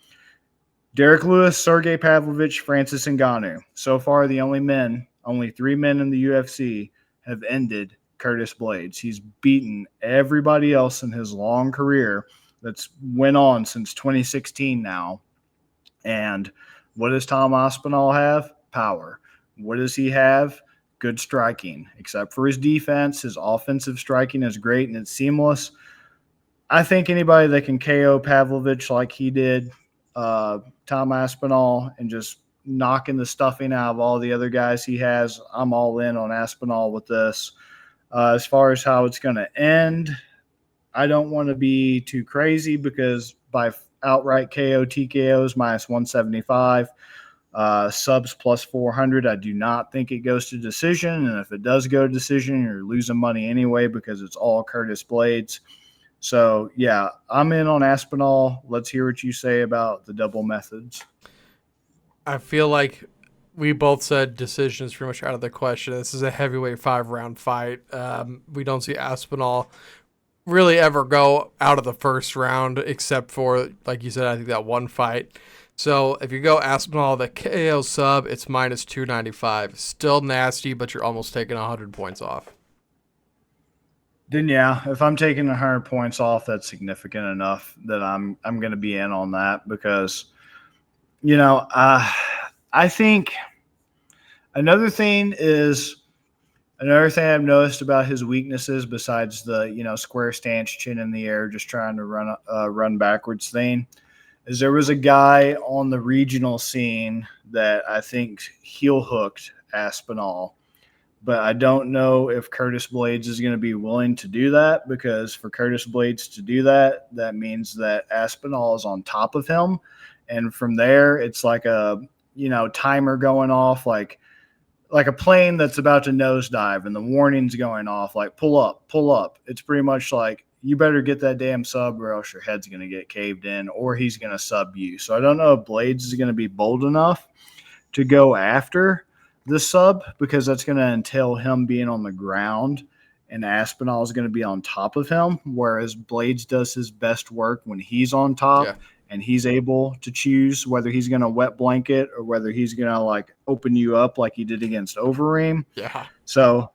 Derek Lewis, Sergey Pavlovich, Francis Ngannou. So far, only 3 men in the UFC have ended Curtis Blaydes. He's beaten everybody else in his long career that's went on since 2016 now. And what does Tom Aspinall have? Power. What does he have? Good striking. Except for his defense, his offensive striking is great and it's seamless. I think anybody that can KO Pavlovich like he did, Tom Aspinall, and just knocking the stuffing out of all the other guys he has, I'm all in on Aspinall with this. As far as how it's going to end, I don't want to be too crazy because by outright KO TKOs minus 175, subs plus 400, I do not think it goes to decision. And if it does go to decision, you're losing money anyway because it's all Curtis Blaydes. So, yeah, I'm in on Aspinall. Let's hear what you say about the double methods. I feel like we both said decision is pretty much out of the question. This is a heavyweight 5-round fight. We don't see Aspinall really ever go out of the first round except for, like you said, I think that one fight. So if you go Aspinall, the KO sub, it's minus 295. Still nasty, but you're almost taking 100 points off. Then yeah, if I'm taking 100 points off, that's significant enough that I'm going to be in on that because, you know, I think another thing I've noticed about his weaknesses besides the, you know, square stance, chin in the air, just trying to run backwards thing, is there was a guy on the regional scene that I think heel hooked Aspinall. But I don't know if Curtis Blaydes is going to be willing to do that because for Curtis Blaydes to do that, that means that Aspinall is on top of him. And from there, it's like a, you know, timer going off, like a plane that's about to nosedive and the warning's going off, like pull up, pull up. It's pretty much like you better get that damn sub or else your head's going to get caved in or he's going to sub you. So I don't know if Blaydes is going to be bold enough to go after the sub because that's going to entail him being on the ground and Aspinall is going to be on top of him, whereas Blaydes does his best work when he's on top and he's able to choose whether he's going to wet blanket or whether he's going to like open you up like he did against Overeem. Yeah. So,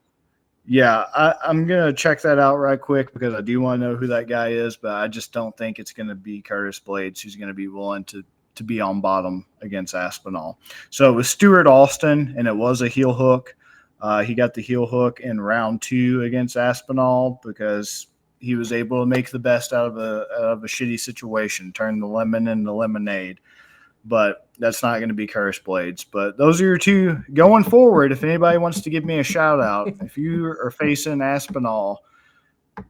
yeah, I'm going to check that out right quick because I do want to know who that guy is, but I just don't think it's going to be Curtis Blaydes who's going to be willing to be on bottom against Aspinall. So it was Stuart Austin, and it was a heel hook. He got the heel hook in round 2 against Aspinall because he was able to make the best out of a shitty situation, turn the lemon into lemonade. But that's not going to be Curtis Blaydes. But those are your two going forward. If anybody wants to give me a shout out, if you are facing Aspinall,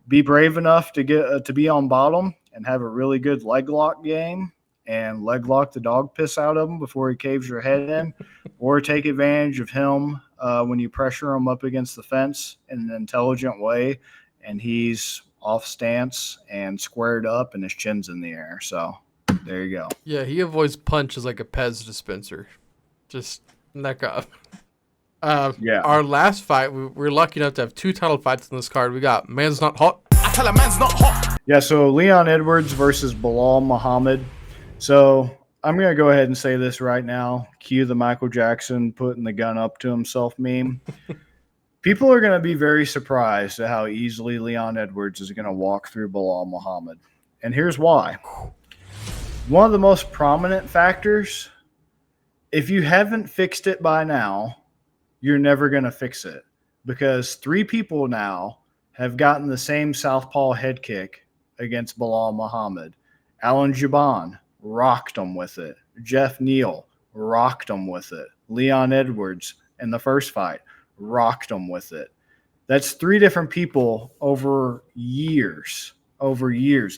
be brave enough to get to be on bottom and have a really good leg lock game and leg lock the dog piss out of him before he caves your head in, or take advantage of him when you pressure him up against the fence in an intelligent way and he's off stance and squared up and his chin's in the air. So there you go. Yeah, he avoids punches like a Pez dispenser. Just neck up. Yeah. Our last fight, we're lucky enough to have 2 title fights in this card. We got Man's Not Hot. I tell a man's not hot. Yeah, so Leon Edwards versus Belal Muhammad. So I'm going to go ahead and say this right now. Cue the Michael Jackson putting the gun up to himself meme. People are going to be very surprised at how easily Leon Edwards is going to walk through Belal Muhammad. And here's why. One of the most prominent factors, if you haven't fixed it by now, you're never going to fix it, because 3 people now have gotten the same southpaw head kick against Belal Muhammad. Alan Juban rocked him with it. Jeff Neal rocked him with it. Leon Edwards in the first fight rocked him with it. That's 3 different people over years,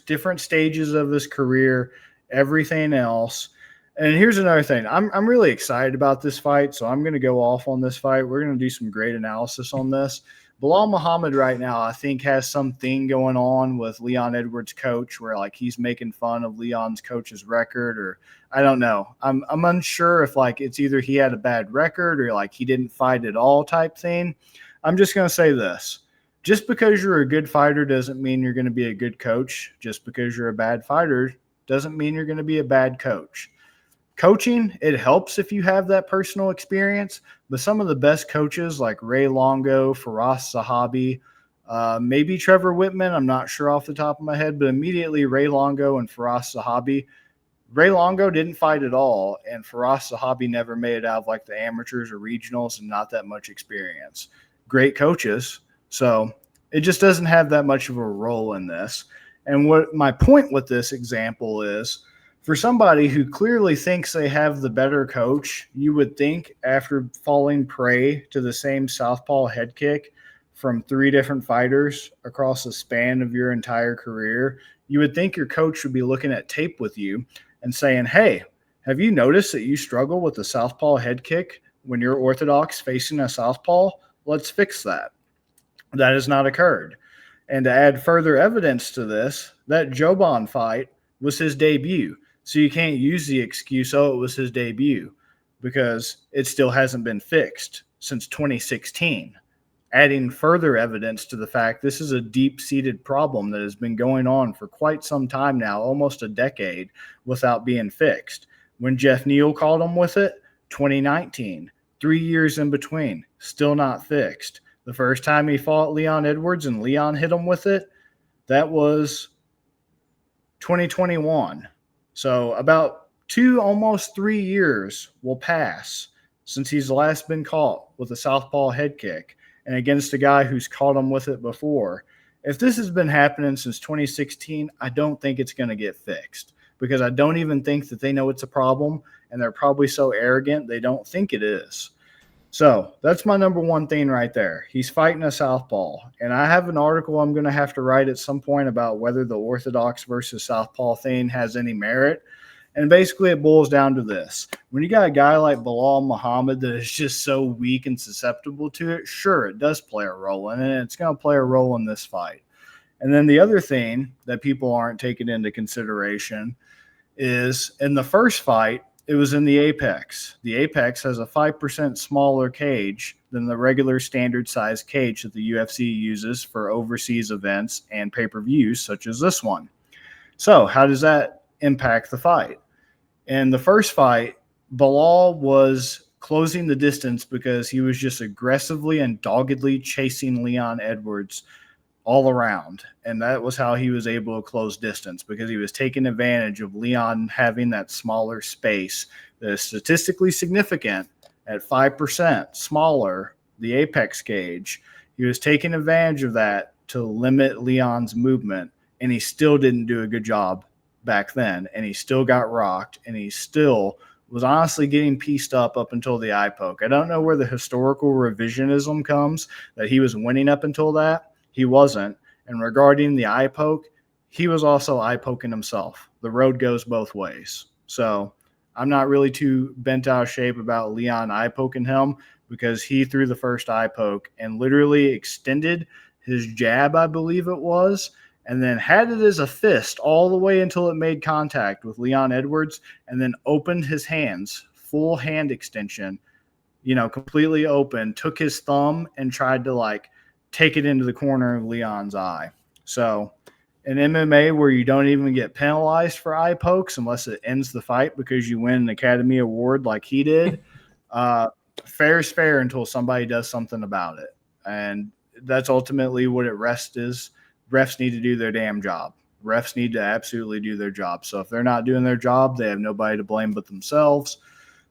different stages of his career, everything else. And here's another thing. I'm really excited about this fight, so I'm going to go off on this fight. We're going to do some great analysis on this. Belal Muhammad right now, I think, has something going on with Leon Edwards' coach where, like, he's making fun of Leon's coach's record, or I don't know. I'm unsure if, like, it's either he had a bad record or, like, he didn't fight at all type thing. I'm just going to say this. Just because you're a good fighter doesn't mean you're going to be a good coach. Just because you're a bad fighter doesn't mean you're going to be a bad coach. Coaching, it helps if you have that personal experience, but some of the best coaches like Ray Longo, Firas Zahabi, maybe Trevor Whitman, I'm not sure off the top of my head, but immediately Ray Longo and Firas Zahabi. Ray Longo didn't fight at all, and Firas Zahabi never made it out of like the amateurs or regionals and not that much experience. Great coaches, so it just doesn't have that much of a role in this. And what my point with this example is, for somebody who clearly thinks they have the better coach, you would think after falling prey to the same southpaw head kick from 3 different fighters across the span of your entire career, you would think your coach would be looking at tape with you and saying, hey, have you noticed that you struggle with the southpaw head kick when you're orthodox facing a southpaw? Let's fix that. That has not occurred. And to add further evidence to this, that Joban fight was his debut. So you can't use the excuse, oh, it was his debut, because it still hasn't been fixed since 2016. Adding further evidence to the fact this is a deep-seated problem that has been going on for quite some time now, almost a decade, without being fixed. When Jeff Neal called him with it, 2019, 3 years in between, still not fixed. The first time he fought Leon Edwards and Leon hit him with it, that was 2021. So about 2, almost 3 years will pass since he's last been caught with a southpaw head kick, and against a guy who's caught him with it before. If this has been happening since 2016, I don't think it's going to get fixed, because I don't even think that they know it's a problem, and they're probably so arrogant they don't think it is. So that's my number one thing right there. He's fighting a southpaw, and I have an article I'm going to have to write at some point about whether the orthodox versus southpaw thing has any merit. And basically it boils down to this. When you got a guy like Belal Muhammad that is just so weak and susceptible to it, sure, it does play a role in it, and it's going to play a role in this fight. And then the other thing that people aren't taking into consideration is in the first fight, it was in the Apex. The Apex has a 5% smaller cage than the regular standard size cage that the UFC uses for overseas events and pay-per-views such as this one. So how does that impact the fight? In the first fight, Belal was closing the distance because he was just aggressively and doggedly chasing Leon Edwards all around. And that was how he was able to close distance, because he was taking advantage of Leon having that smaller space that is statistically significant at 5% smaller, the apex gauge. He was taking advantage of that to limit Leon's movement, and he still didn't do a good job back then, and he still got rocked, and he still was honestly getting pieced up until the eye poke. I don't know where the historical revisionism comes that he was winning up until that. He wasn't. And regarding the eye poke, he was also eye poking himself. The road goes both ways. So I'm not really too bent out of shape about Leon eye poking him because he threw the first eye poke and literally extended his jab, I believe it was, and then had it as a fist all the way until it made contact with Leon Edwards, and then opened his hands, full hand extension, completely open, took his thumb and tried to like take it into the corner of Leon's eye. So in MMA where you don't even get penalized for eye pokes unless it ends the fight because you win an Academy Award like he did, fair is fair until somebody does something about it. And that's ultimately what rest is. Refs need to do their damn job. Refs need to absolutely do their job. So if they're not doing their job, they have nobody to blame but themselves.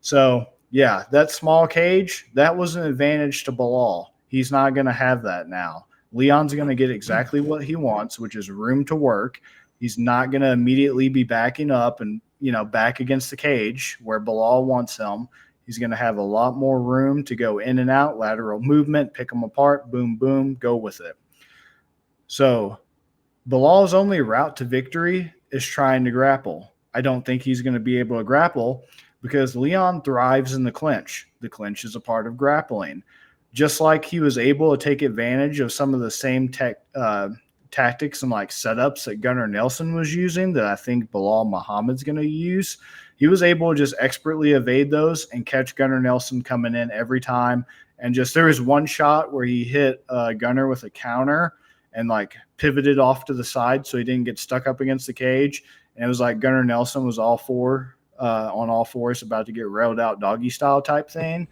So, yeah, that small cage, that was an advantage to Belal. He's not going to have that now. Leon's going to get exactly what he wants, which is room to work. He's not going to immediately be backing up and, back against the cage where Belal wants him. He's going to have a lot more room to go in and out, lateral movement, pick them apart, boom, boom, go with it. So Belal's only route to victory is trying to grapple. I don't think he's going to be able to grapple because Leon thrives in the clinch. The clinch is a part of grappling. Just like he was able to take advantage of some of the same tactics and like setups that Gunnar Nelson was using that I think Belal Muhammad's going to use, he was able to just expertly evade those and catch Gunnar Nelson coming in every time. And just there was one shot where he hit Gunnar with a counter and like pivoted off to the side so he didn't get stuck up against the cage. And it was like Gunnar Nelson was on all fours about to get railed out doggy style type thing.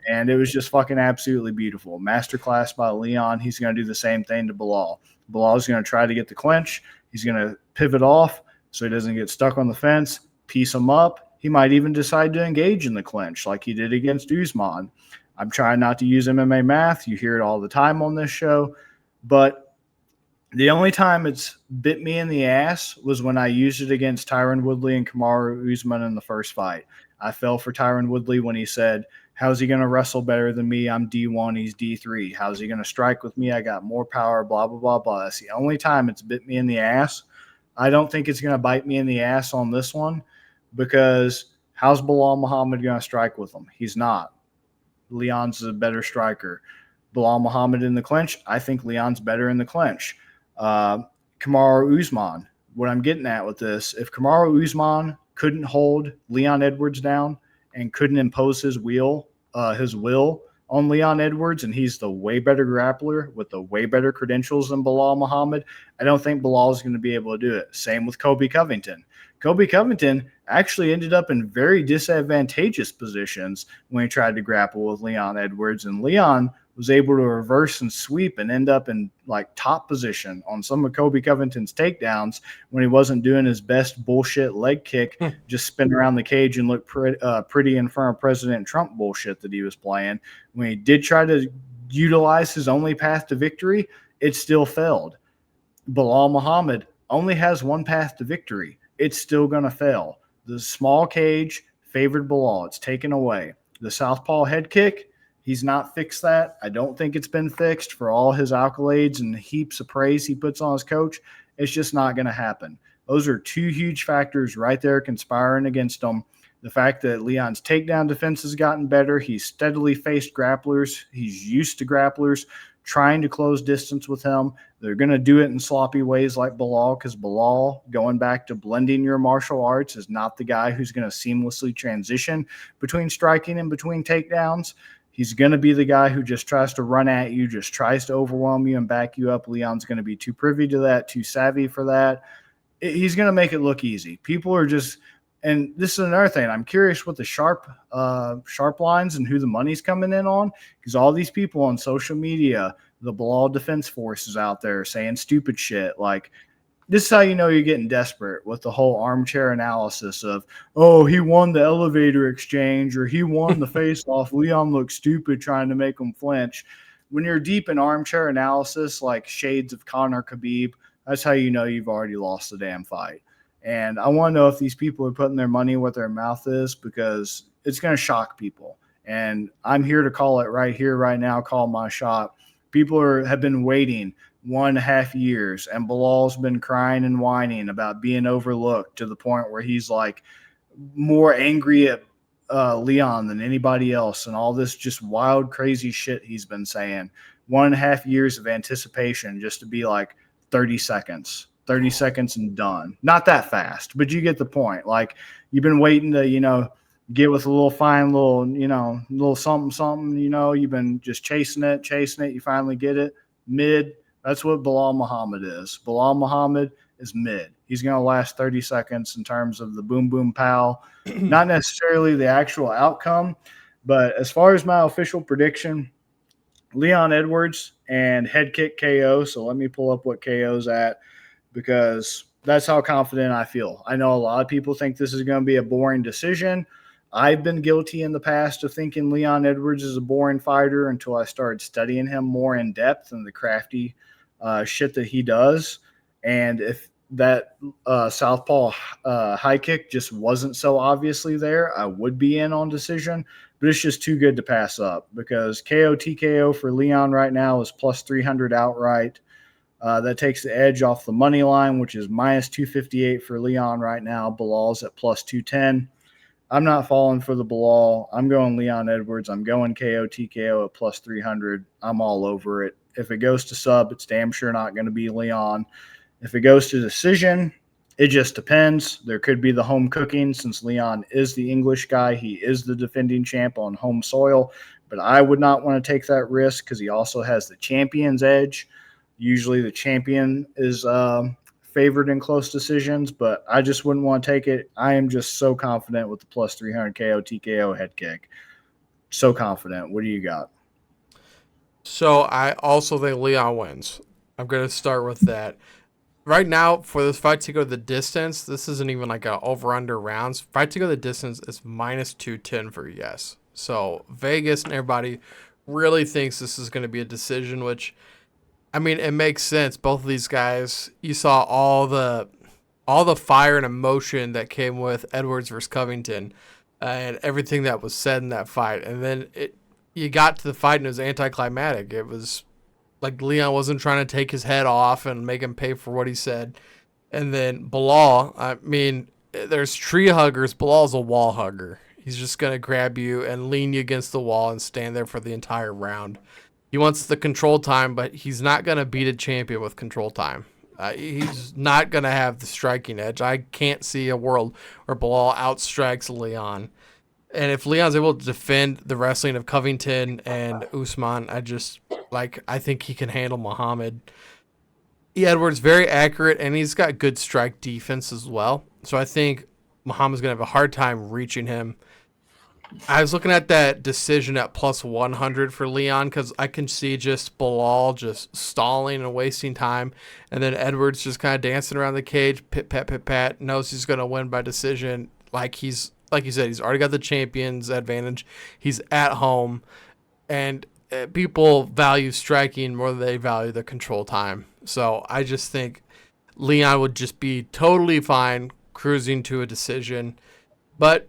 And it was just fucking absolutely beautiful. Masterclass by Leon. He's going to do the same thing to Belal. Belal is going to try to get the clinch. He's going to pivot off so he doesn't get stuck on the fence, piece him up. He might even decide to engage in the clinch like he did against Usman. I'm trying not to use MMA math. You hear it all the time on this show. But the only time it's bit me in the ass was when I used it against Tyron Woodley and Kamaru Usman in the first fight. I fell for Tyron Woodley when he said, how's he going to wrestle better than me? I'm D1, he's D3. How's he going to strike with me? I got more power, blah, blah, blah, blah. That's the only time it's bit me in the ass. I don't think it's going to bite me in the ass on this one because how's Belal Muhammad going to strike with him? He's not. Leon's a better striker. Belal Muhammad in the clinch, I think Leon's better in the clinch. Kamaru Usman, what I'm getting at with this, if Kamaru Usman couldn't hold Leon Edwards down and couldn't impose his will on Leon Edwards, and he's the way better grappler with the way better credentials than Belal Muhammad, I don't think Belal is going to be able to do it. Same with Colby Covington. Colby Covington actually ended up in very disadvantageous positions when he tried to grapple with Leon Edwards, and Leon was able to reverse and sweep and end up in like top position on some of Colby Covington's takedowns when he wasn't doing his best bullshit leg kick, just spin around the cage and look pretty in front of President Trump bullshit that he was playing. When he did try to utilize his only path to victory, it still failed. Belal Muhammad only has one path to victory. It's still going to fail. The small cage favored Belal. It's taken away. The southpaw head kick, he's not fixed that. I don't think it's been fixed for all his accolades and heaps of praise he puts on his coach. It's just not going to happen. Those are two huge factors right there conspiring against him. The fact that Leon's takedown defense has gotten better. He's steadily faced grapplers. He's used to grapplers trying to close distance with him. They're going to do it in sloppy ways like Belal because Belal, going back to blending your martial arts, is not the guy who's going to seamlessly transition between striking and between takedowns. He's going to be the guy who just tries to run at you, just tries to overwhelm you and back you up. Leon's going to be too privy to that, too savvy for that. He's going to make it look easy. People are just – and this is another thing. I'm curious what the sharp lines and who the money's coming in on because all these people on social media, the Belal Defense Force is out there saying stupid shit like – this is how you know you're getting desperate with the whole armchair analysis of, oh, he won the elevator exchange or he won the face-off. Leon looked stupid trying to make him flinch. When you're deep in armchair analysis like shades of Conor Khabib, that's how you know you've already lost the damn fight. And I want to know if these people are putting their money where their mouth is because it's going to shock people. And I'm here to call it right here, right now, call my shot. People have been waiting 1.5 years, and Belal's been crying and whining about being overlooked to the point where he's like more angry at Leon than anybody else, and all this just wild, crazy shit he's been saying. 1.5 years of anticipation just to be like 30 seconds. 30 seconds and done. Not that fast, but you get the point. Like, you've been waiting to, get with a little fine little, little something, you've been just chasing it. You finally get it. Mid. That's what Belal Muhammad is. Belal Muhammad is mid. He's going to last 30 seconds in terms of the boom, boom, pow. Not necessarily the actual outcome, but as far as my official prediction, Leon Edwards and head kick KO. So let me pull up what KO's at, because that's how confident I feel. I know a lot of people think this is going to be a boring decision. I've been guilty in the past of thinking Leon Edwards is a boring fighter until I started studying him more in depth and the crafty shit that he does. And if that southpaw high kick just wasn't so obviously there, I would be in on decision. But it's just too good to pass up, because KO TKO for Leon right now is plus 300 outright. That takes the edge off the money line, which is minus 258 for Leon right now. Belal's at plus 210. I'm not falling for the Belal. I'm going Leon Edwards. I'm going KO TKO at plus 300. I'm all over it. If it goes to sub, it's damn sure not going to be Leon. If it goes to decision, it just depends. There could be the home cooking, since Leon is the English guy. He is the defending champ on home soil. But I would not want to take that risk, because he also has the champion's edge. Usually the champion is favored in close decisions, but I just wouldn't want to take it. I am just so confident with the plus 300 KO TKO head kick. So confident. What do you got? So I also think Leon wins. I'm going to start with that. Right now, for this fight to go the distance, this isn't even like a over-under rounds. Fight to go the distance is minus 210 for yes. So Vegas and everybody really thinks this is going to be a decision, which, I mean, it makes sense. Both of these guys, you saw all the fire and emotion that came with Edwards versus Covington, and everything that was said in that fight. And then you got to the fight and it was anticlimactic. It was like Leon wasn't trying to take his head off and make him pay for what he said. And then Belal, I mean, there's tree huggers. Belal's a wall hugger. He's just going to grab you and lean you against the wall and stand there for the entire round. He wants the control time, but he's not going to beat a champion with control time. He's not going to have the striking edge. I can't see a world where Belal outstrikes Leon. And if Leon's able to defend the wrestling of Covington and Usman, I think he can handle Muhammad. Edwards very accurate, and he's got good strike defense as well. So I think Muhammad's going to have a hard time reaching him. I was looking at that decision at plus 100 for Leon, because I can see just Belal just stalling and wasting time, and then Edwards just kind of dancing around the cage, pit, pat, pit, pat, knows he's going to win by decision. Like you said, he's already got the champion's advantage. He's at home, and people value striking more than they value the control time. So I just think Leon would just be totally fine cruising to a decision. But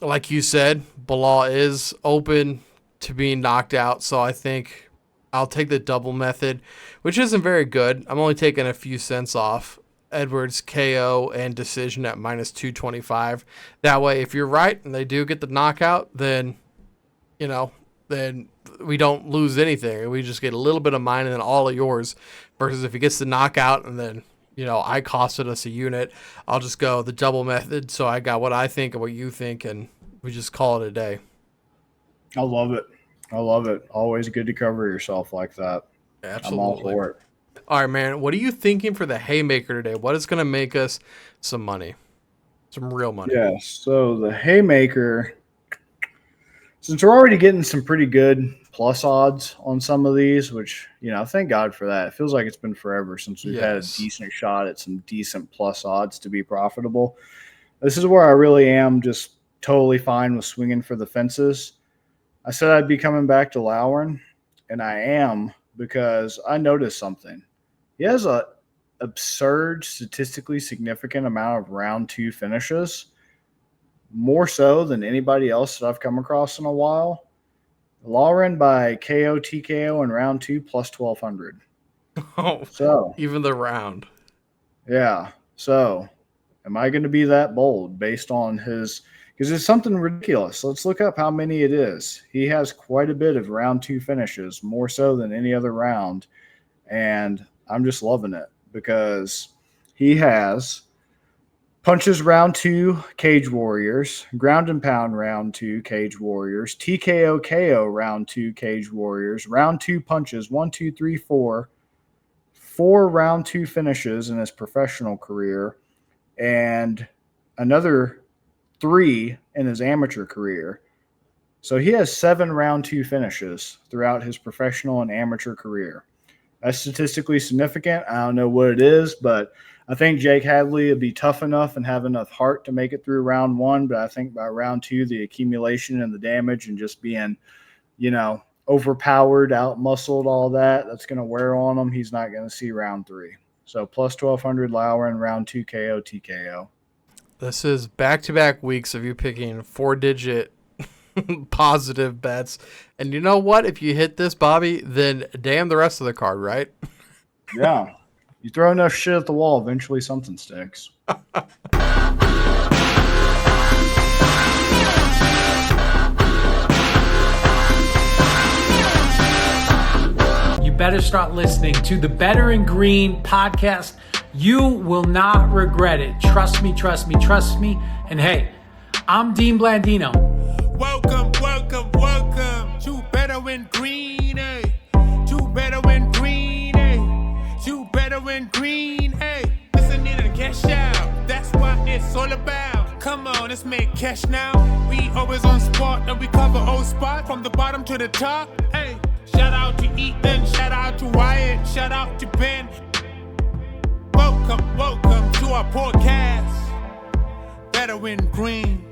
like you said, Belal is open to being knocked out, so I think I'll take the double method, which isn't very good. I'm only taking a few cents off Edwards KO and decision at minus 225. That way, if you're right and they do get the knockout, then we don't lose anything. We just get a little bit of mine and then all of yours. Versus if he gets the knockout and then I costed us a unit, I'll just go the double method. So I got what I think and what you think, and we just call it a day. I love it. Always good to cover yourself like that. Absolutely. I'm all for it. All right, man. What are you thinking for the haymaker today? What is going to make us some money? Some real money. Yeah, so the haymaker, since we're already getting some pretty good plus odds on some of these, which, thank God for that. It feels like it's been forever since we've had a decent shot at some decent plus odds to be profitable. This is where I really am just totally fine with swinging for the fences. I said I'd be coming back to Loughran, and I am, because I noticed something. He has a absurd, statistically significant amount of round 2 finishes, more so than anybody else that I've come across in a while. Loughran by KO TKO in round 2 plus 1,200. Oh, So, even the round. yeah. So, am I going to be that bold based on his? Because it's something ridiculous. Let's look up how many it is. He has quite a bit of round 2 finishes, more so than any other round. And I'm just loving it because he has punches round 2, Cage Warriors, ground and pound round 2, Cage Warriors, TKO KO round 2, Cage Warriors, round 2 punches, 1, 2, 3, 4, 4 round 2 finishes in his professional career, and another 3 in his amateur career. So he has 7 round 2 finishes throughout his professional and amateur career. That's statistically significant. I don't know what it is, but I think Jake Hadley would be tough enough and have enough heart to make it through round 1. But I think by round 2, the accumulation and the damage and just being, overpowered, out-muscled, all that's going to wear on him. He's not going to see round 3. So plus 1,200 Loughran, round 2 KO, TKO. This is back-to-back weeks of you picking 4-digit positive bets. And you know what? If you hit this, Bobby, then damn the rest of the card, right? Yeah. You throw enough shit at the wall, eventually something sticks. You better start listening to the Better in Green podcast. You will not regret it. Trust me, trust me, trust me. And hey, I'm Dean Blandino. Welcome to Better in Green, eh? To Better in Green, eh? To Better in Green, eh? Listening and cash out, that's what it's all about. Come on, let's make cash now. We always on spot and we cover all spot from the bottom to the top, hey. Shout out to Ethan, shout out to Wyatt, shout out to Ben. Welcome to our podcast, Better in Green.